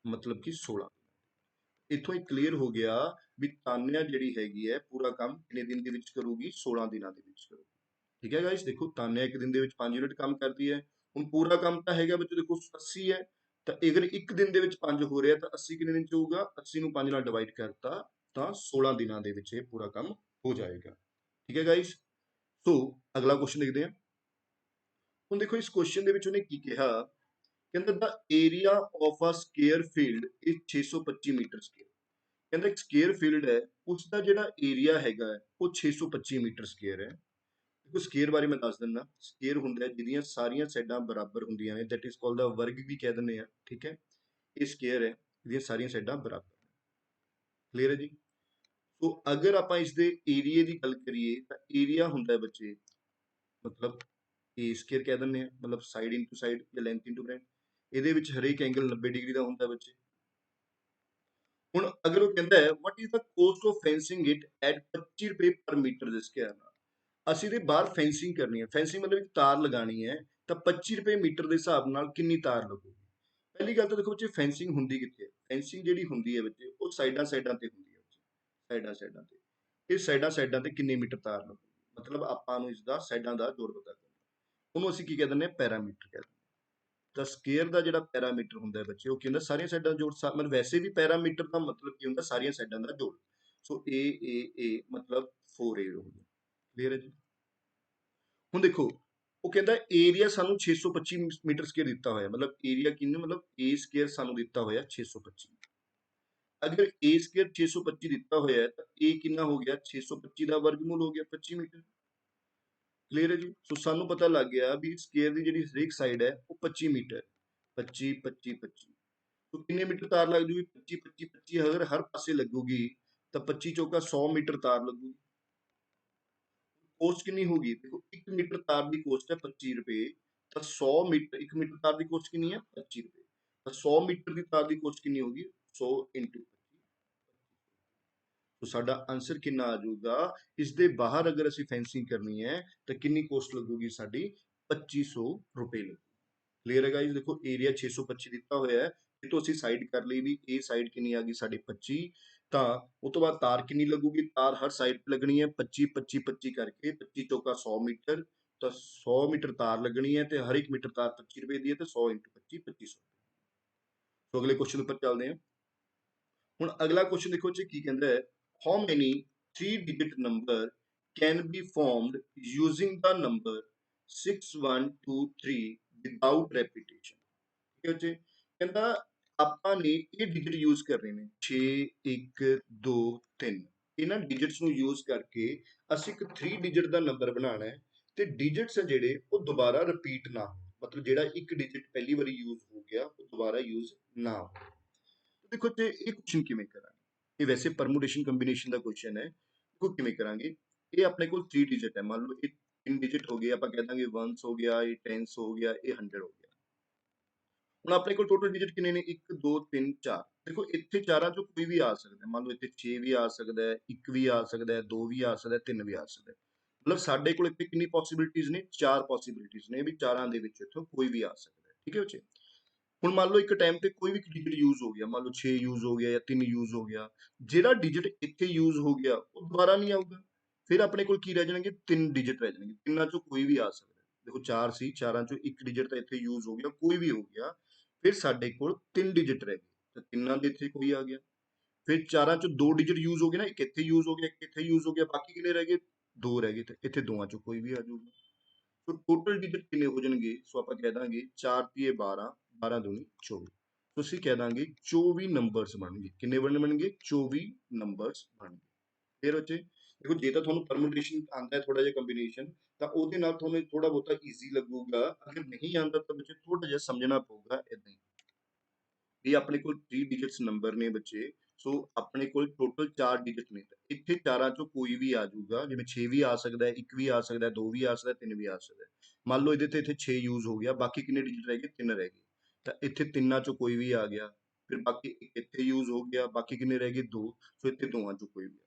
ਮਤਲਬ ਕਿ 16। ਇੱਥੋਂ ਹੀ ਕਲੀਅਰ ਹੋ ਗਿਆ ਵੀ ਤਾਨਿਆ ਜਿਹੜੀ ਹੈਗੀ ਹੈ ਪੂਰਾ ਕੰਮ ਕਿੰਨੇ ਦਿਨ ਦੇ ਵਿੱਚ ਕਰੂਗੀ? 16 ਦਿਨਾਂ ਦੇ ਵਿੱਚ ਕਰੂਗੀ। ਠੀਕ ਹੈ ਗਾਇਸ, ਦੇਖੋ ਤਾਨਿਆ ਇੱਕ ਦਿਨ ਦੇ ਵਿੱਚ 5 ਯੂਨਿਟ ਕੰਮ ਕਰਦੀ ਹੈ। ਹੁਣ ਪੂਰਾ ਕੰਮ ਤਾਂ ਹੈਗਾ ਬੱਚੋ ਦੇਖੋ 80 ਹੈ, ਤਾਂ ਅਗਰ ਇੱਕ ਦਿਨ ਦੇ ਵਿੱਚ 5 ਹੋ ਰਿਹਾ ਤਾਂ 80 ਕਿੰਨੇ ਦਿਨ 'ਚ ਹੋਊਗਾ? 80 ਨੂੰ 5 ਨਾਲ ਡਿਵਾਈਡ ਕਰਤਾ ਤਾਂ 16 ਦਿਨਾਂ ਦੇ ਵਿੱਚ ਇਹ ਪੂਰਾ ਕੰਮ ਹੋ ਜਾਏਗਾ। ਠੀਕ ਹੈ ਗਾਇਸ, ਸੋ ਅਗਲਾ ਕੁਐਸਚਨ ਦੇਖਦੇ ਹਾਂ। ਹੁਣ ਦੇਖੋ ਇਸ ਕੁਐਸਚਨ ਦੇ ਵਿੱਚ ਉਹਨੇ ਕੀ ਕਿਹਾ, ਕਹਿੰਦਾ the area of a square field is 625 metre square. ਕਹਿੰਦਾ ਇੱਕ ਸਕੁਅਰ ਫੀਲਡ ਹੈ, ਉਸ ਦਾ ਜਿਹੜਾ ਏਰੀਆ ਹੈਗਾ ਉਹ 625 ਮੀਟਰ ਸਕੁਅਰ ਹੈ। ਦੇਖੋ ਸਕੁਅਰ ਬਾਰੇ ਮੈਂ ਦੱਸ ਦਿੰਦਾ। ਸਕੁਅਰ ਹੁੰਦਾ ਜਿਹਦੀਆਂ ਸਾਰੀਆਂ ਸਾਈਡਾਂ ਬਰਾਬਰ ਹੁੰਦੀਆਂ ਨੇ, ਦੈਟ ਇਜ਼ ਕਾਲਡ ਦਾ ਵਰਗ ਵੀ ਕਹਿ ਦਿੰਦੇ ਆ। ਠੀਕ ਹੈ, ਇਹ ਸਕੁਅਰ ਹੈ ਜਿਹਦੀਆਂ ਸਾਰੀਆਂ ਸਾਈਡਾਂ ਬਰਾਬਰ। ਕਲੀਅਰ ਹੈ ਜੀ। ਸੋ ਅਗਰ ਆਪਾਂ ਇਸ ਦੇ ਏਰੀਏ ਦੀ ਗੱਲ ਕਰੀਏ ਤਾਂ ਏਰੀਆ ਹੁੰਦਾ ਹੈ ਬੱਚੇ, ਮਤਲਬ ਇਹ ਸਕੁਅਰ ਕਹਿ ਦਿੰਦੇ ਆ, ਮਤਲਬ ਸਾਈਡ ਇਨਟੂ ਸਾਈਡ ਜਾਂ ਲੈਂਥ ਇਨਟੂ ਬ੍ਰੈਡਥ। ਇਹਦੇ ਵਿੱਚ ਹਰੇਕ ਐਂਗਲ 90 ਡਿਗਰੀ ਦਾ ਹੁੰਦਾ ਬੱਚੇ। ਹੁਣ ਅਗਰ ਉਹ ਕਹਿੰਦਾ ਹੈ what is the cost of fencing it at 25 ਰੁਪਏ ਪਰ ਮੀਟਰ ਦੇ ਸਕੁਆਇਰ ਨਾਲ। ਅਸੀਂ ਦੇ ਬਾਹਰ ਫੈਂਸਿੰਗ ਕਰਨੀ ਹੈ, ਫੈਂਸਿੰਗ ਮਤਲਬ ਇੱਕ ਤਾਰ ਲਗਾਣੀ ਹੈ, ਤਾਂ 25 ਰੁਪਏ ਮੀਟਰ ਦੇ ਹਿਸਾਬ ਨਾਲ ਕਿੰਨੀ ਤਾਰ ਲੱਗੂਗੀ। ਪਹਿਲੀ ਗੱਲ ਤਾਂ ਦੇਖੋ ਬੱਚੇ ਫੈਂਸਿੰਗ ਹੁੰਦੀ ਕਿੱਥੇ ਹੈ, ਫੈਂਸਿੰਗ ਜਿਹੜੀ ਹੁੰਦੀ ਹੈ ਬੱਚੇ ਉਹ ਸਾਈਡਾਂ ਸਾਈਡਾਂ ਤੇ ਹੁੰਦੀ ਹੈ ਬੱਚੇ, ਸਾਈਡਾਂ ਸਾਈਡਾਂ ਤੇ। ਇਹ ਸਾਈਡਾਂ ਸਾਈਡਾਂ ਤੇ ਕਿੰਨੇ ਮੀਟਰ ਤਾਰ ਲੱਗੂਗੀ, ਮਤਲਬ ਆਪਾਂ ਨੂੰ ਇਸ ਦਾ ਸਾਈਡਾਂ ਦਾ ਜੋੜ ਪਤਾ ਕਰਨਾ, ਉਹਨੂੰ ਅਸੀਂ ਕੀ ਕਹਿ ਦਿੰਦੇ ਹਾਂ, ਪੈਰਾਮੀਟਰ ਕਹਿ ਦਿੰਦੇ ਹਾਂ। ਤਾਂ ਸਕੇਅਰ ਦਾ ਜਿਹੜਾ ਪੈਰਾਮੀਟਰ ਹੁੰਦਾ ਹੈ ਬੱਚੇ, ਉਹ ਕੀ ਹੁੰਦਾ, ਸਾਰੀਆਂ ਸਾਈਡਾਂ ਦਾ ਜੋੜ। ਮਤਲਬ ਵੈਸੇ ਵੀ ਪੈਰਾਮੀਟਰ ਦਾ ਮਤਲਬ ਕੀ ਹੁੰਦਾ, ਸਾਰੀਆਂ ਸਾਈਡਾਂ ਦਾ ਜੋੜ। ਸੋ ਏ ਮਤਲਬ 4A ਹੋ ਗਿਆ। ਕਲੀਅਰ ਹੈ ਜੀ। ਹੁਣ ਦੇਖੋ ਉਹ ਕਹਿੰਦਾ ਏਰੀਆ ਸਾਨੂੰ 625 ਮੀਟਰ ਸਕੁਅਰ ਦਿੱਤਾ ਹੋਇਆ, ਮਤਲਬ ਏਰੀਆ ਕਿੰਨਾ, ਮਤਲਬ ਏ ਸਕੁਅਰ ਸਾਨੂੰ ਦਿੱਤਾ ਹੋਇਆ 625। ਅਗਰ ਏ ਸਕੁਅਰ 625 ਦਿੱਤਾ ਹੋਇਆ ਹੈ ਤਾਂ ਏ ਕਿੰਨਾ ਹੋ ਗਿਆ, 625 ਦਾ ਵਰਗਮੂਲ ਹੋ ਗਿਆ 25 ਮੀਟਰ। ਕਲੀਅਰ ਹੈ ਜੀ। ਸੋ ਸਾਨੂੰ ਪਤਾ ਲੱਗ ਗਿਆ ਵੀ ਸਕੁਅਰ ਦੀ ਜਿਹੜੀ ਹਰੇਕ ਸਾਈਡ ਹੈ ਉਹ 25 ਮੀਟਰ, 25 25 25। तो कितने मीटर तार लग जूगी, 25 25 25। अगर हर पासे लगूगी तो 25 चौका 100 मीटर तार लगूगी। कोस्ट कितनी होगी, देखो 1 मीटर तार की कोस्ट है 25 रुपए, तो 100 मीटर 1 मीटर तार की कोस्ट कितनी है 25 रुपए, तो 100 मीटर की तार की कोस्ट कितनी होगी 100 इंटू 25। तो साडा आंसर कितना आ जाऊगा, इस दे बाहर अगर असी फेंसिंग करनी है तो कितनी कोस्ट लगूगी साडी 2500 रुपए लगूगी। क्लीयर है गाइस। देखो एरिया 625 ਦਿੱਤਾ ਹੋਇਆ ਹੈ, ਇਹ ਤੋਂ ਅਸੀਂ ਸਾਈਡ ਕਰ ਲਈ ਵੀ ਇਹ ਸਾਈਡ ਕਿੰਨੀ ਆ ਗਈ ਸਾਡੀ 25, ਤਾਂ ਉਸ ਤੋਂ ਬਾਅਦ ਤਾਰ ਕਿੰਨੀ ਲੱਗੂਗੀ, ਤਾਰ ਹਰ ਸਾਈਡ ਤੇ ਲੱਗਣੀ ਹੈ 25 25 25 ਕਰਕੇ, 25 ਚੌਕਾ 100 ਮੀਟਰ, ਤਾਂ 100 ਮੀਟਰ ਤਾਰ ਲੱਗਣੀ ਹੈ ਤੇ ਹਰ ਇੱਕ ਮੀਟਰ ਤਾਰ 25 ਰੁਪਏ ਦੀ ਹੈ, ਤੇ 100 ਇੰਟੂ 25 2500। ਸੋ ਅਗਲੇ ਕੁਐਸਚਨ ਉੱਪਰ ਚੱਲਦੇ ਹਾਂ। ਹੁਣ ਅਗਲਾ ਕੁਐਸਚਨ ਦੇਖੋ ਜੀ ਕੀ ਕਹਿੰਦਾ ਹੈ, how many 3 digit number can be formed using the number 6123 without repetition। ਠੀਕ ਹੈ ਜੀ। ਕਹਿੰਦਾ ਆਪਾਂ ਨੇ ਇਹ ਡਿਜਿਟ ਯੂਜ਼ ਕਰਨੇ ਨੇ 6 1 2 3, ਇਹਨਾਂ ਡਿਜਿਟਸ ਨੂੰ ਯੂਜ਼ ਕਰਕੇ ਅਸੀਂ ਇੱਕ 3 ਡਿਜਿਟ ਦਾ ਨੰਬਰ ਬਣਾਉਣਾ ਹੈ, ਤੇ ਡਿਜਿਟਸ ਆ ਜਿਹੜੇ ਉਹ ਦੁਬਾਰਾ ਰਿਪੀਟ ਨਾ ਹੋਣ, ਮਤਲਬ ਜਿਹੜਾ ਇੱਕ ਡਿਜਿਟ ਪਹਿਲੀ ਵਾਰੀ ਯੂਜ਼ ਹੋ ਗਿਆ ਉਹ ਦੁਬਾਰਾ ਯੂਜ਼ ਨਾ ਹੋ। ਦੇਖੋ ਤੇ ਇਹ ਕੁਐਸਚਨ ਕਿਵੇਂ ਕਰਾਂਗੇ, ਇਹ ਵੈਸੇ ਪਰਮੂਟੇਸ਼ਨ ਕੰਬੀਨੇਸ਼ਨ ਦਾ ਕੁਐਸਚਨ ਹੈ। ਦੇਖੋ ਕਿਵੇਂ ਕਰਾਂਗੇ, ਇਹ ਆਪਣੇ ਕੋਲ 3 ਡਿਜਿਟ ਹੈ, ਮੰਨ ਲਓ ਇਹ 3 ਡਿਜਿਟ ਹੋ ਗਏ, ਆਪਾਂ ਕਹਿ ਦਾਂਗੇ 1s ਹੋ ਗਿਆ, ਇਹ 10s ਹੋ ਗਿਆ, ਇਹ 100 ਹੋ ਗਿਆ। ਹੁਣ ਆਪਣੇ ਕੋਲ ਟੋਟਲ ਡਿਜਿਟ ਕਿੰਨੇ ਨੇ, 1 2 3 4। ਦੇਖੋ ਇੱਥੇ ਚਾਰਾਂ ਚੋਂ ਕੋਈ ਵੀ ਆ ਸਕਦਾ, ਮੰਨ ਲਓ ਇੱਥੇ 6 ਵੀ ਆ ਸਕਦਾ ਹੈ, 1 ਵੀ ਆ ਸਕਦਾ ਹੈ, 2 ਵੀ ਆ ਸਕਦਾ ਹੈ, 3 ਵੀ ਆ ਸਕਦਾ ਹੈ। ਮਤਲਬ ਸਾਡੇ ਕੋਲ ਇੱਥੇ ਕਿੰਨੀ ਪੋਸੀਬਿਲਿਟੀਜ਼ ਨੇ, 4 ਪੋਸੀਬਿਲਿਟੀਜ਼ ਨੇ ਵੀ ਚਾਰਾਂ ਦੇ ਵਿੱਚ ਇੱਥੋਂ ਕੋਈ ਵੀ ਆ ਸਕਦਾ ਹੈ। ਠੀਕ ਹੈ ਬੱਚੇ। ਹੁਣ ਮੰਨ ਲਓ ਇੱਕ ਟਾਈਮ ਤੇ ਕੋਈ ਵੀ ਡਿਜਿਟ ਯੂਜ਼ ਹੋ ਗਿਆ, ਮੰਨ ਲਓ 6 ਯੂਜ਼ ਹੋ ਗਿਆ ਜਾਂ 3 ਯੂਜ਼ ਹੋ ਗਿਆ, ਜਿਹੜਾ ਡਿਜਿਟ ਇੱਥੇ ਯੂਜ਼ ਹੋ ਗਿਆ ਉਹ ਦੁਬਾਰਾ ਨਹੀਂ ਆਊਗਾ। ਫਿਰ ਆਪਣੇ ਕੋਲ ਕੀ ਰਹਿ ਜਾਣਗੇ, 3 ਡਿਜਿਟ ਰਹਿ ਜਾਣਗੇ, ਤਿੰਨਾਂ ਚੋਂ ਕੋਈ ਵੀ ਆ ਸਕਦਾ। ਦੇਖੋ 4 ਸੀ, ਚਾਰਾਂ ਚੋਂ ਇੱਕ ਡਿਜਿਟ ਤਾਂ ਇੱਥੇ ਯੂਜ਼ ਹੋ ਗਿਆ, ਕੋਈ ਵੀ ਹੋ ਗਿਆ, ਫਿਰ ਸਾਡੇ ਕੋਲ 3 ਡਿਜਿਟ ਰਹਿ ਗਏ, ਤਾਂ ਤਿੰਨਾਂ ਦੇ ਇੱਥੇ ਕੋਈ ਆ ਗਿਆ। ਫਿਰ ਚਾਰਾਂ ਚੋਂ 2 ਡਿਜਿਟ ਯੂਜ਼ ਹੋ ਗਏ ਨਾ, ਇੱਕ ਇੱਥੇ ਯੂਜ਼ ਹੋ ਗਿਆ, ਇੱਕ ਇੱਥੇ ਯੂਜ਼ ਹੋ ਗਿਆ, ਬਾਕੀ ਕਿੰਨੇ ਰਹਿ ਗਏ, 2 ਰਹਿ ਗਏ, ਤੇ ਇੱਥੇ ਦੋਵਾਂ ਚੋਂ ਕੋਈ ਵੀ ਆ ਜਾਊਗਾ। तो टोटल डिजिट कितने हो जाएंगे, सो आप कह देंगे 4 तीए 12, 12 दूनी 24, तो ਅਸੀਂ कह देंगे 24 ਨੰਬਰਸ ਬਣਨਗੇ। ਕਿੰਨੇ ਬਣਨਗੇ, 24 ਨੰਬਰਸ ਬਣਨਗੇ। ਫਿਰ ਬੱਚੇ ਦੇਖੋ ਜੇ ਤਾਂ ਤੁਹਾਨੂੰ ਪਰਮਿਊਟੇਸ਼ਨ ਆਉਂਦਾ ਹੈ ਥੋੜਾ ਜਿਹਾ ਕੰਬੀਨੇਸ਼ਨ, ਤਾਂ ਉਹਦੇ ਨਾਲ ਤੁਹਾਨੂੰ ਥੋੜਾ ਬਹੁਤਾ ਈਜ਼ੀ ਲੱਗੂਗਾ। ਅਗਰ ਨਹੀਂ ਆਉਂਦਾ ਤਾਂ ਬੱਚੇ ਥੋੜਾ ਜਿਹਾ ਸਮਝਣਾ ਪਊਗਾ। ਇਦਾਂ ਹੀ ਇਹ ਆਪਣੇ ਕੋਲ 3 ਡਿਜਿਟਸ ਨੰਬਰ ਨੇ ਬੱਚੇ, ਸੋ ਆਪਣੇ ਕੋਲ ਟੋਟਲ 4 ਡਿਜਿਟ ਨੇ, ਇੱਥੇ ਚਾਰਾਂ ਚੋਂ ਕੋਈ ਵੀ ਆ ਜਾਊਗਾ, ਜਿਵੇਂ 6 ਵੀ ਆ ਸਕਦਾ ਹੈ, 1 ਵੀ ਆ ਸਕਦਾ ਹੈ, 2 ਵੀ ਆ ਸਕਦਾ ਹੈ, 3 ਵੀ ਆ ਸਕਦਾ ਹੈ। ਮੰਨ ਲਓ ਇਹਦੇ ਤੇ ਇੱਥੇ 6 ਯੂਜ਼ ਹੋ ਗਿਆ, ਬਾਕੀ ਕਿੰਨੇ ਡਿਜਿਟ ਰਹਿ ਗਏ, 3 ਰਹਿ ਗਏ, ਤਾਂ ਇੱਥੇ ਤਿੰਨਾਂ ਚੋਂ ਕੋਈ ਵੀ ਆ ਗਿਆ, ਫਿਰ ਬਾਕੀ ਇੱਥੇ ਯੂਜ਼ ਹੋ ਗਿਆ, ਬਾਕੀ ਕਿੰਨੇ ਰਹਿ ਗਏ 2, ਸੋ ਇੱਥੇ ਦੋਵਾਂ ਚੋਂ ਕੋਈ ਵੀ ਆ।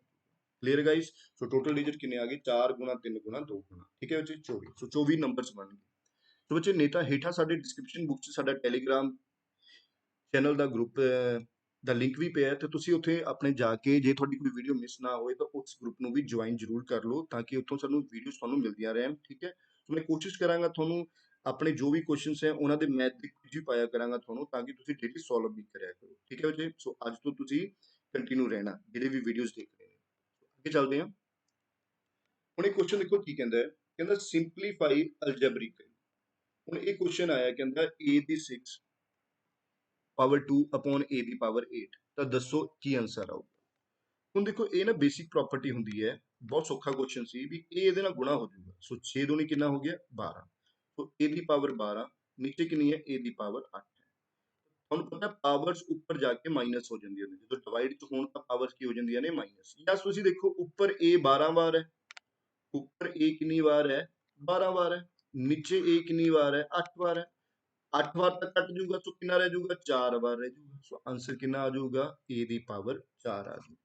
ਕਲੀਅਰ ਗਾइस। ਸੋ ਟੋਟਲ ਡਿਜਿਟ ਕਿੰਨੇ ਆ ਗਏ, 4 ਗੁਣਾ 3 ਗੁਣਾ 2 ਗੁਣਾ, ਠੀਕ ਹੈ ਬੱਚੇ 24। ਸੋ 24 ਨੰਬਰਸ ਬਣ ਗਏ। ਸੋ ਬੱਚੇ ਨਹੀਂ ਤਾਂ ਹੇਠਾਂ ਸਾਡੇ ਡਿਸਕ੍ਰਿਪਸ਼ਨ ਬੁੱਕ 'ਚ ਸਾਡਾ ਟੈਲੀਗ੍ਰਾਮ ਚੈਨਲ ਦਾ ਗਰੁੱਪ ਦਾ ਲਿੰਕ ਵੀ ਪਿਆ, ਤੇ ਤੁਸੀਂ ਉੱਥੇ ਆਪਣੇ ਜਾ ਕੇ ਜੇ ਤੁਹਾਡੀ ਕੋਈ ਵੀਡੀਓ ਮਿਸ ਨਾ ਹੋਏ ਤਾਂ ਉਸ ਗਰੁੱਪ ਨੂੰ ਵੀ ਜੁਆਇਨ ਜ਼ਰੂਰ ਕਰ ਲਓ, ਤਾਂ ਕਿ ਉੱਥੋਂ ਸਾਨੂੰ ਵੀਡੀਓਜ਼ ਤੁਹਾਨੂੰ ਮਿਲਦੀਆਂ ਰਹਿਣ। ਠੀਕ ਹੈ। ਸੋ ਮੈਂ ਕੋਸ਼ਿਸ਼ ਕਰਾਂਗਾ ਤੁਹਾਨੂੰ ਆਪਣੇ ਜੋ ਵੀ ਕੁਐਸਚਨਸ ਹੈ ਉਹਨਾਂ ਦੇ ਮੈਥ ਦੀ ਕੁਝ ਵੀ ਪਾਇਆ ਕਰਾਂਗਾ ਤੁਹਾਨੂੰ, ਤਾਂ ਕਿ ਤੁਸੀਂ ਡੇਲੀ ਸੋਲਵ ਵੀ ਕਰਿਆ ਕਰੋ। ਠੀਕ ਹੈ ਬੱਚੇ। ਸੋ ਅੱਜ ਤੋਂ ਤੁਸੀਂ ਕੰਟੀਨਿਊ ਰਹਿਣਾ ਜਿਹੜੇ ਵੀ ਵੀਡੀਓਜ਼ ਦੇਖ ਰਹੇ ਨੇ। ਅੱਗੇ ਚੱਲਦੇ ਹਾਂ। ਹੁਣ ਇਹ ਕੁਐਸਚਨ ਦੇਖੋ ਕੀ ਕਹਿੰਦਾ ਹੈ, ਕਹਿੰਦਾ ਸਿੰਪਲੀਫਾਈ ਅਲਜਬਰਿਕਲੀ। ਹੁਣ ਇਹ ਕੁਐਸਚਨ ਆਇਆ, ਕਹਿੰਦਾ a the 6 power 2 upon a the power 8, ਤਾਂ ਦੱਸੋ ਕੀ ਆਨਸਰ ਆਊਗਾ। ਹੁਣ ਦੇਖੋ ਇਹ ਨਾ ਬੇਸਿਕ ਪ੍ਰੋਪਰਟੀ ਹੁੰਦੀ ਹੈ, ਬਹੁਤ ਸੌਖਾ ਕੁਐਸਚਨ ਸੀ ਵੀ ਇਹ ਇਹਦੇ ਨਾਲ ਗੁਣਾ ਹੋ ਜਾਊਗਾ। ਸੋ 6 ਦੂਣੀ ਕਿੰਨਾ ਹੋ ਗਿਆ 12, ਸੋ a ਦੀ ਪਾਵਰ 12, ਨੀਚੇ ਕਿੰਨੀ ਹੈ a ਦੀ ਪਾਵਰ 8 ਹੈ। ਤੁਹਾਨੂੰ ਪਤਾ ਪਾਵਰਸ ਉੱਪਰ ਜਾ ਕੇ ਮਾਈਨਸ ਹੋ ਜਾਂਦੀਆਂ ਨੇ, ਜਦੋਂ ਡਿਵਾਈਡ ਚ ਹੋਣ ਤਾਂ ਪਾਵਰਸ ਕੀ ਹੋ ਜਾਂਦੀਆਂ ਨੇ, ਮਾਈਨਸ। ਜਾਂ ਤੁਸੀਂ ਦੇਖੋ ਉੱਪਰ a 12 ਵਾਰ ਹੈ, ਉੱਪਰ a ਕਿੰਨੀ ਵਾਰ ਹੈ 12 ਵਾਰ ਹੈ, ਨੀਚੇ a ਕਿੰਨੀ ਵਾਰ ਹੈ 8 ਵਾਰ ਹੈ। 8 ਵਾਰ ਤਾਂ ਕੱਟ ਜੂਗਾ, ਸੋ ਕਿੰਨਾ ਰਹਿ ਜੂਗਾ? 4 ਵਾਰ ਰਹਿ ਜੂਗਾ। ਸੋ ਆਂਸਰ ਕਿੰਨਾ ਆ ਜਾਊਗਾ? a ਦੀ ਪਾਵਰ 4 ਆ ਜਾਊਗਾ।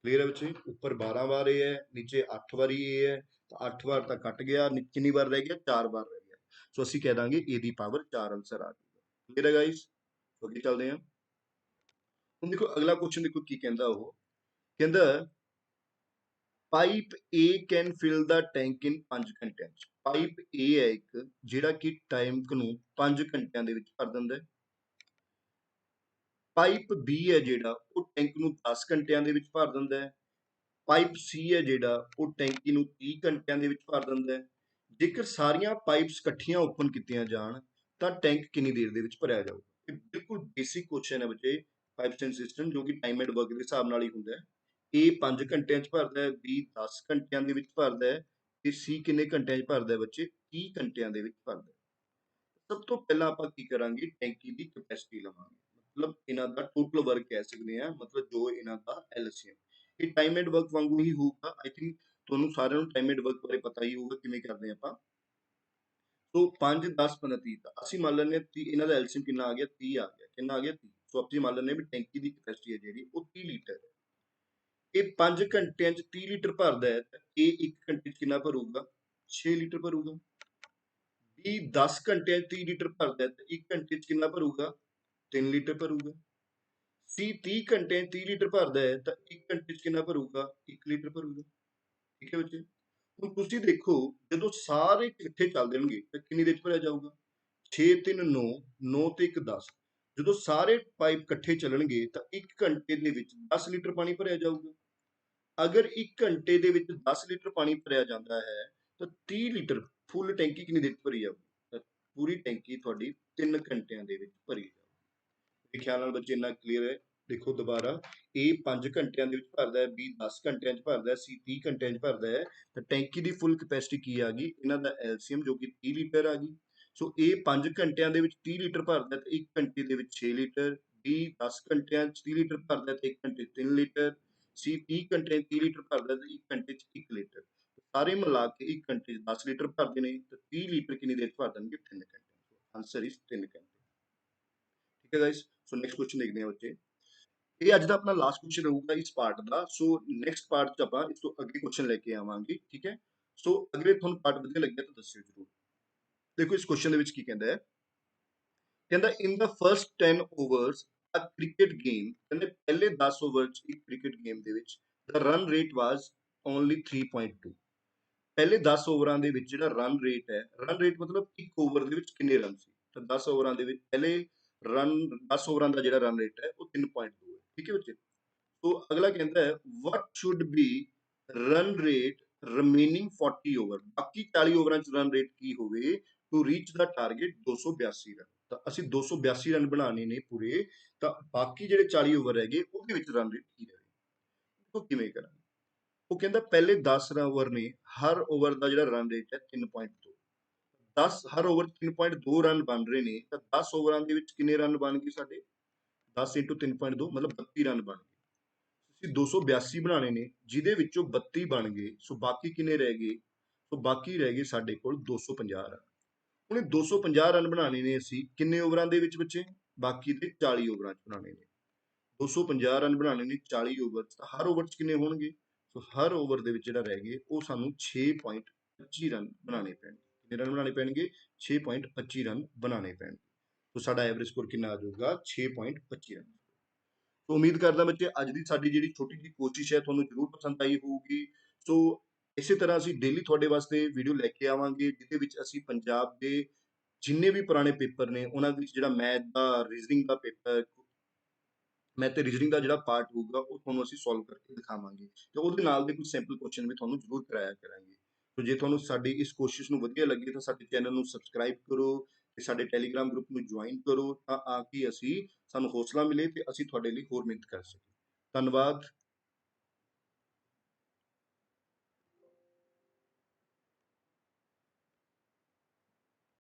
ਕਲੀਅਰ ਹੈ ਬੱਚੇ? ਉੱਪਰ 12 ਵਾਰ a ਹੈ, ਨੀਚੇ 8 ਵਾਰੀ a ਹੈ, ਤਾਂ 8 ਵਾਰ ਤਾਂ ਕੱਟ ਗਿਆ, ਕਿੰਨੀ ਵਾਰ ਰਹਿ ਗਿਆ? 4 ਵਾਰ ਰਹਿ ਗਿਆ। ਸੋ ਅਸੀਂ ਕਹਿ ਦਾਂਗੇ a ਦੀ ਪਾਵਰ 4 ਆਂਸਰ ਆ ਜਾਊਗਾ। ਕਲੀਅਰ ਹੈ ਗਾਈਸ? ਅੱਗੇ ਚੱਲਦੇ ਹਾਂ। ਹੁਣ ਦੇਖੋ ਅਗਲਾ ਕੁਐਸਚਨ, ਦੇਖੋ ਕੀ ਕਹਿੰਦਾ ਉਹ, ਕਹਿੰਦਾ pipe A can fill the tank in 5 ਘੰਟਿਆਂ 'ਚ। ਪਾਈਪ A ਹੈ ਇੱਕ, ਜਿਹੜਾ ਕਿ ਟੈਂਕ ਨੂੰ 5 ਘੰਟਿਆਂ ਦੇ ਵਿੱਚ ਭਰ ਦਿੰਦਾ ਹੈ। ਪਾਈਪ B ਹੈ ਜਿਹੜਾ, ਉਹ ਟੈਂਕ ਨੂੰ 10 ਘੰਟਿਆਂ ਦੇ ਵਿੱਚ ਭਰ ਦਿੰਦਾ ਹੈ। ਪਾਈਪ C ਹੈ ਜਿਹੜਾ, ਉਹ ਟੈਂਕੀ ਨੂੰ 30 ਘੰਟਿਆਂ ਦੇ ਵਿੱਚ ਭਰ ਦਿੰਦਾ ਹੈ। ਜੇਕਰ ਸਾਰੀਆਂ ਪਾਈਪਸ ਇਕੱਠੀਆਂ ਓਪਨ ਕੀਤੀਆਂ ਜਾਣ ਤਾਂ ਟੈਂਕ ਕਿੰਨੀ ਦੇਰ ਦੇ ਵਿੱਚ ਭਰਿਆ ਜਾਊਗਾ? ਇਹ ਬਿਲਕੁਲ ਬੇਸਿਕ ਕੁਐਸਚਨ ਹੈ ਬੱਚੇ, ਪਾਈਪਸ ਐਂਡ ਸਿਸਟਮ, ਜੋ ਕਿ ਟਾਈਮ ਐਂਡ ਵਰਕ ਦੇ ਹਿਸਾਬ ਨਾਲ ਹੀ ਹੁੰਦਾ ਹੈ। A 5 ਘੰਟਿਆਂ 'ਚ ਭਰਦਾ ਹੈ, B 10 ਘੰਟਿਆਂ ਦੇ ਵਿੱਚ ਭਰਦਾ ਹੈ, ਤੇ C ਕਿੰਨੇ ਘੰਟਿਆਂ 'ਚ ਭਰਦਾ ਹੈ ਬੱਚੇ? 30 ਘੰਟਿਆਂ ਦੇ ਵਿੱਚ ਭਰਦਾ ਹੈ। ਸਭ ਤੋਂ ਪਹਿਲਾਂ ਆਪਾਂ ਕੀ ਕਰਾਂਗੇ? ਟੈਂਕੀ ਦੀ ਕੈਪੈਸਿਟੀ ਲਵਾਂਗੇ, ਮਤਲਬ ਇਹਨਾਂ ਦਾ ਟੋਟਲ ਵਰਕ ਕਹਿ ਸਕਦੇ ਹਾਂ, ਮਤਲਬ ਜੋ ਇਹਨਾਂ ਦਾ LCM। ਇਹ ਟਾਈਮ ਐਂਡ ਵਰਕ ਵਾਂਗੂ ਹੀ ਹੋਊਗਾ। ਆਈ ਥਿੰਕ ਤੁਹਾਨੂੰ ਸਾਰਿਆਂ ਨੂੰ ਟਾਈਮ ਐਂਡ ਵਰਕ ਬਾਰੇ ਪਤਾ ਹੀ ਹੋਊਗਾ ਕਿਵੇਂ ਕਰਦੇ ਆਪਾਂ। ਸੋ 5 10 15 30, ਤਾਂ ਅਸੀਂ ਮੰਨ ਲੈਂਦੇ ਹਾਂ 30, ਇਹਨਾਂ ਦਾ LCM ਕਿੰਨਾ ਆ ਗਿਆ? 30 ਆ ਗਿਆ। ਕਿੰਨਾ ਆ ਗਿਆ? 30। ਸੋ ਅਸੀਂ ਮੰਨ ਲੈਂਦੇ ਹਾਂ ਵੀ ਟੈਂਕੀ ਦੀ ਕੈਪੈਸਿਟੀ ਹੈ ਜਿਹੜੀ, ਉਹ 30 ਲੀਟਰ ਹੈ। ਇਹ 5 ਘੰਟਿਆਂ 'ਚ 30 ਲੀਟਰ ਭਰਦਾ ਹੈ, ਤਾਂ ਇਹ 1 ਘੰਟੇ 'ਚ ਕਿੰਨਾ ਭਰੂਗਾ? 6 ਲੀਟਰ ਭਰੂਗਾ। B 10 ਘੰਟਿਆਂ 'ਚ 30 ਲੀਟਰ ਭਰਦਾ ਹੈ, ਤਾਂ 1 ਘੰਟੇ 'ਚ ਕਿੰਨਾ ਭਰੂਗਾ? 3 ਲੀਟਰ ਭਰੂਗਾ। C 30 ਘੰਟਿਆਂ 'ਚ 30 ਲੀਟਰ ਭਰਦਾ ਹੈ, ਤਾਂ 1 ਘੰਟੇ 'ਚ ਕਿੰਨਾ ਭਰੂਗਾ? 1 ਲੀਟਰ ਭਰੂਗਾ। ਠੀਕ ਹੈ ਬੱਚੇ? ਹੁਣ ਤੁਸੀਂ ਦੇਖੋ, ਜਦੋਂ ਸਾਰੇ ਇਕੱਠੇ ਚੱਲ ਦੇਣਗੇ ਤਾਂ ਕਿੰਨੀ ਦੇਰ 'ਚ ਭਰਿਆ ਜਾਊਗਾ? 6 3 9, 9 ਤੇ 1 10। ਜਦੋਂ ਸਾਰੇ ਪਾਈਪ ਇਕੱਠੇ ਚੱਲਣਗੇ ਤਾਂ 1 ਘੰਟੇ ਦੇ ਵਿੱਚ 10 ਲੀਟਰ ਪਾਣੀ ਭਰਿਆ ਜਾਊਗਾ। ਅਗਰ 1 ਘੰਟੇ ਦੇ ਵਿੱਚ 10 ਲੀਟਰ ਪਾਣੀ ਭਰਿਆ ਜਾਂਦਾ ਹੈ ਤਾਂ 30 ਲੀਟਰ ਫੁੱਲ ਟੈਂਕੀ ਕਿੰਨੀ ਦੇਰ 'ਚ ਭਰੀ ਜਾਊਗੀ? ਤਾਂ ਪੂਰੀ ਟੈਂਕੀ ਤੁਹਾਡੀ 3 ਘੰਟਿਆਂ ਦੇ ਵਿੱਚ ਭਰੀ ਜਾਊਗੀ। ਮੇਰੇ ਖਿਆਲ ਨਾਲ ਬੱਚੇ ਇੰਨਾ ਕਲੀਅਰ ਹੈ। ਦੇਖੋ ਦੁਬਾਰਾ, A 5 ਘੰਟਿਆਂ ਦੇ ਵਿੱਚ ਭਰਦਾ ਹੈ, B 10 ਘੰਟਿਆਂ 'ਚ ਭਰਦਾ ਹੈ, C 30 ਘੰਟਿਆਂ 'ਚ ਭਰਦਾ ਹੈ, ਤਾਂ ਟੈਂਕੀ ਦੀ ਫੁੱਲ ਕੈਪੈਸਿਟੀ ਕੀ ਆ ਗਈ? ਇਹਨਾਂ ਦਾ LCM ਜੋ ਕਿ 30 ਲੀਟਰ ਆ ਗਈ। ਸੋ A 5 ਘੰਟਿਆਂ ਦੇ ਵਿੱਚ 30 ਲੀਟਰ ਭਰਦਾ ਹੈ, ਤੇ 1 ਘੰਟੇ ਦੇ ਵਿੱਚ 6 ਲੀਟਰ। B 10 ਘੰਟਿਆਂ 'ਚ 30 ਲੀਟਰ ਭਰਦਾ ਹੈ, ਤੇ 1 ਘੰਟੇ 'ਚ 3 ਲੀਟਰ। C 30 ਘੰਟਿਆਂ 'ਚ 30 ਲੀਟਰ ਭਰਦਾ ਹੈ, ਤੇ 1 ਘੰਟੇ 'ਚ 1 ਲੀਟਰ। ਸਾਰੇ ਮਿਲਾ ਕੇ 1 ਘੰਟੇ 'ਚ 10 ਲੀਟਰ ਭਰਦੇ ਨੇ, ਤਾਂ 30 ਲੀਟਰ ਕਿੰਨੀ ਦੇਰ 'ਚ ਭਰ ਦੇਣਗੇ? 3 ਘੰਟੇ। ਆਂਸਰ ਇਜ਼ 3 ਘੰਟੇ। ਠੀਕ ਹੈ ਗਾਇਸ? ਸੋ ਨੈਕਸਟ ਕੁਐਸਚਨ ਦੇਖਦੇ ਹਾਂ ਬੱਚੇ। ਇਹ ਅੱਜ ਦਾ ਆਪਣਾ ਲਾਸਟ ਕੁਐਸਚਨ ਰਹੂਗਾ ਇਸ ਪਾਰਟ ਦਾ। ਸੋ ਨੈਕਸਟ ਪਾਰਟ 'ਚ ਆਪਾਂ ਇਸ ਤੋਂ ਅੱਗੇ ਕੁਐਸਚਨ ਲੈ ਕੇ ਆਵਾਂਗੇ। ਠੀਕ ਹੈ? ਸੋ ਅਗਲੇ ਤੁਹਾਨੂੰ ਪਾਰਟ ਵਧੀਆ ਲੱਗਿਆ ਤਾਂ ਦੱਸਿਓ ਜ਼ਰੂਰ। ਦੇਖੋ ਇਸ ਕੁਐਸਚਨ ਦੇ ਵਿੱਚ ਕੀ ਕਹਿੰਦਾ ਹੈ, ਕਹਿੰਦਾ ਇਨ ਦਾ ਫਰਸਟ 10 ਓਵਰਸ ਅ ਕ੍ਰਿਕਟ ਗੇਮ, ਕਹਿੰਦੇ ਪਹਿਲੇ 10 ਓਵਰ 'ਚ ਇੱਕ ਕ੍ਰਿਕਟ ਗੇਮ ਦੇ ਵਿੱਚ ਦਾ ਰਨ ਰੇਟ ਵਾਸ ਓਨਲੀ 3.2। ਪਹਿਲੇ 10 ਓਵਰਾਂ ਦੇ ਵਿੱਚ ਜਿਹੜਾ ਰਨ ਰੇਟ ਹੈ, ਰਨ ਰੇਟ ਮਤਲਬ ਇੱਕ ਓਵਰ ਦੇ ਵਿੱਚ ਕਿੰਨੇ ਰਨ ਸੀ, ਤਾਂ 10 ਓਵਰਾਂ ਦੇ ਵਿੱਚ ਪਹਿਲੇ ਰਨ 10 ਓਵਰਾਂ ਦਾ ਜਿਹੜਾ ਰਨ ਰੇਟ ਹੈ ਉਹ 3.2 ਹੈ। ਠੀਕ ਹੈ ਬੱਚੇ? ਸੋ ਅਗਲਾ ਕਹਿੰਦਾ ਹੈ what should be run rate remaining 40 over, ਬਾਕੀ 40 ਓਵਰਾਂ ਚ ਰਨ ਰੇਟ ਕੀ ਹੋਵੇ ਟੂ ਰੀਚ ਦਾ ਟਾਰਗੇਟ 282 ਰਨ। ਤਾਂ ਅਸੀਂ 282 ਰਨ ਬਣਾਉਣੇ ਨੇ ਪੂਰੇ, ਤਾਂ ਬਾਕੀ ਜਿਹੜੇ 40 ਓਵਰ ਰਹਿ ਗਏ ਉਹਦੇ ਵਿੱਚ ਰਨ ਰੇਟ ਕੀ ਰਹੇ? ਉਹ ਕਿਵੇਂ ਕਰਾਂਗੇ? ਉਹ ਕਹਿੰਦਾ ਪਹਿਲੇ 10 ਓਵਰ ਨੇ, ਹਰ ਓਵਰ ਦਾ ਜਿਹੜਾ ਰਨ ਰੇਟ ਹੈ 3.2। 10 ਹਰ ਓਵਰ 3.2 ਰਨ ਬਣ ਰਹੇ ਨੇ, ਤਾਂ 10 ਓਵਰਾਂ ਦੇ ਵਿੱਚ ਕਿੰਨੇ ਰਨ ਬਣ ਗਏ ਸਾਡੇ? 10 ਇੰਟੂ 3.2 ਮਤਲਬ 32 ਰਨ ਬਣ ਗਏ। ਤੁਸੀਂ 282 ਬਣਾਣੇ ਨੇ, ਜਿਹਦੇ ਵਿੱਚੋਂ 32 ਬਣ ਗਏ, ਸੋ ਬਾਕੀ ਕਿੰਨੇ ਰਹਿ ਗਏ? ਸੋ ਬਾਕੀ ਰਹਿ ਗਏ ਸਾਡੇ ਕੋਲ 250 ਰਨ। ਹੁਣ ਇਹ 250 ਰਨ ਬਣਾਣੇ ਨੇ ਅਸੀਂ ਕਿੰਨੇ ਓਵਰਾਂ ਦੇ ਵਿੱਚ ਬੱਚੇ? ਬਾਕੀ ਦੇ 40 ਓਵਰਾਂ 'ਚ ਬਣਾਣੇ ਨੇ। 250 ਰਨ ਬਣਾਣੇ ਨੇ 40 ਓਵਰ 'ਚ, ਤਾਂ ਹਰ ਓਵਰ 'ਚ ਕਿੰਨੇ ਹੋਣਗੇ? ਸੋ ਹਰ ਓਵਰ ਦੇ ਵਿੱਚ ਜਿਹੜਾ ਰਹਿ ਗਏ ਉਹ ਸਾਨੂੰ 6.25 ਰਨ ਬਣਾਣੇ ਪੈਣਗੇ। ਕਿੰਨੇ ਰਨ ਬਣਾਣੇ ਪੈਣਗੇ? 6.25 ਰਨ ਬਣਾਣੇ ਪੈਣਗੇ। ਸੋ ਸਾਡਾ ਐਵਰੇਜ ਸਕੋਰ ਕਿੰਨਾ ਆ ਜਾਊਗਾ? 6.25 ਰਨ। ਸੋ ਉਮੀਦ ਕਰਦਾ ਬੱਚੇ ਅੱਜ ਦੀ ਸਾਡੀ ਜਿਹੜੀ ਛੋਟੀ ਜਿਹੀ ਕੋਸ਼ਿਸ਼ ਹੈ ਤੁਹਾਨੂੰ ਜ਼ਰੂਰ ਪਸੰਦ ਆਈ ਹੋਊਗੀ। ਸੋ ਇਸੇ ਤਰ੍ਹਾਂ ਅਸੀਂ ਡੇਲੀ ਤੁਹਾਡੇ ਵਾਸਤੇ ਵੀਡੀਓ ਲੈ ਕੇ ਆਵਾਂਗੇ, ਜਿਹਦੇ ਵਿੱਚ ਅਸੀਂ ਪੰਜਾਬ ਦੇ ਜਿੰਨੇ ਵੀ ਪੁਰਾਣੇ ਪੇਪਰ ਨੇ ਉਹਨਾਂ ਵਿੱਚ ਜਿਹੜਾ ਮੈਥ ਦਾ, ਰੀਜ਼ਨਿੰਗ ਦਾ ਪੇਪਰ, ਮੈਥ ਤੇ ਰੀਜ਼ਨਿੰਗ ਦਾ ਜਿਹੜਾ ਪਾਰਟ ਹੋਊਗਾ ਉਹ ਤੁਹਾਨੂੰ ਅਸੀਂ ਸੋਲਵ ਕਰਕੇ ਦਿਖਾਵਾਂਗੇ, ਤੇ ਉਹਦੇ ਨਾਲ ਦੇ ਕੁਝ ਸੈਂਪਲ ਕੁਐਸਚਨ ਵੀ ਤੁਹਾਨੂੰ ਜ਼ਰੂਰ ਕਰਾਇਆ ਕਰਾਂਗੇ। ਸੋ ਜੇ ਤੁਹਾਨੂੰ ਸਾਡੀ ਇਸ ਕੋਸ਼ਿਸ਼ ਨੂੰ ਵਧੀਆ ਲੱਗੇ ਤਾਂ ਸਾਡੇ ਚੈਨਲ ਨੂੰ ਸਬਸਕ੍ਰਾਈਬ ਕਰੋ, ਤੇ ਸਾਡੇ ਟੈਲੀਗ੍ਰਾਮ ਗਰੁੱਪ ਨੂੰ ਜੁਆਇਨ ਕਰੋ, ਤਾਂ ਆ ਕੇ ਸਾਨੂੰ ਹੌਸਲਾ ਮਿਲੇ ਤੇ ਅਸੀਂ ਤੁਹਾਡੇ ਲਈ ਹੋਰ ਮਿਹਨਤ ਕਰ ਸਕੀਏ। ਧੰਨਵਾਦ।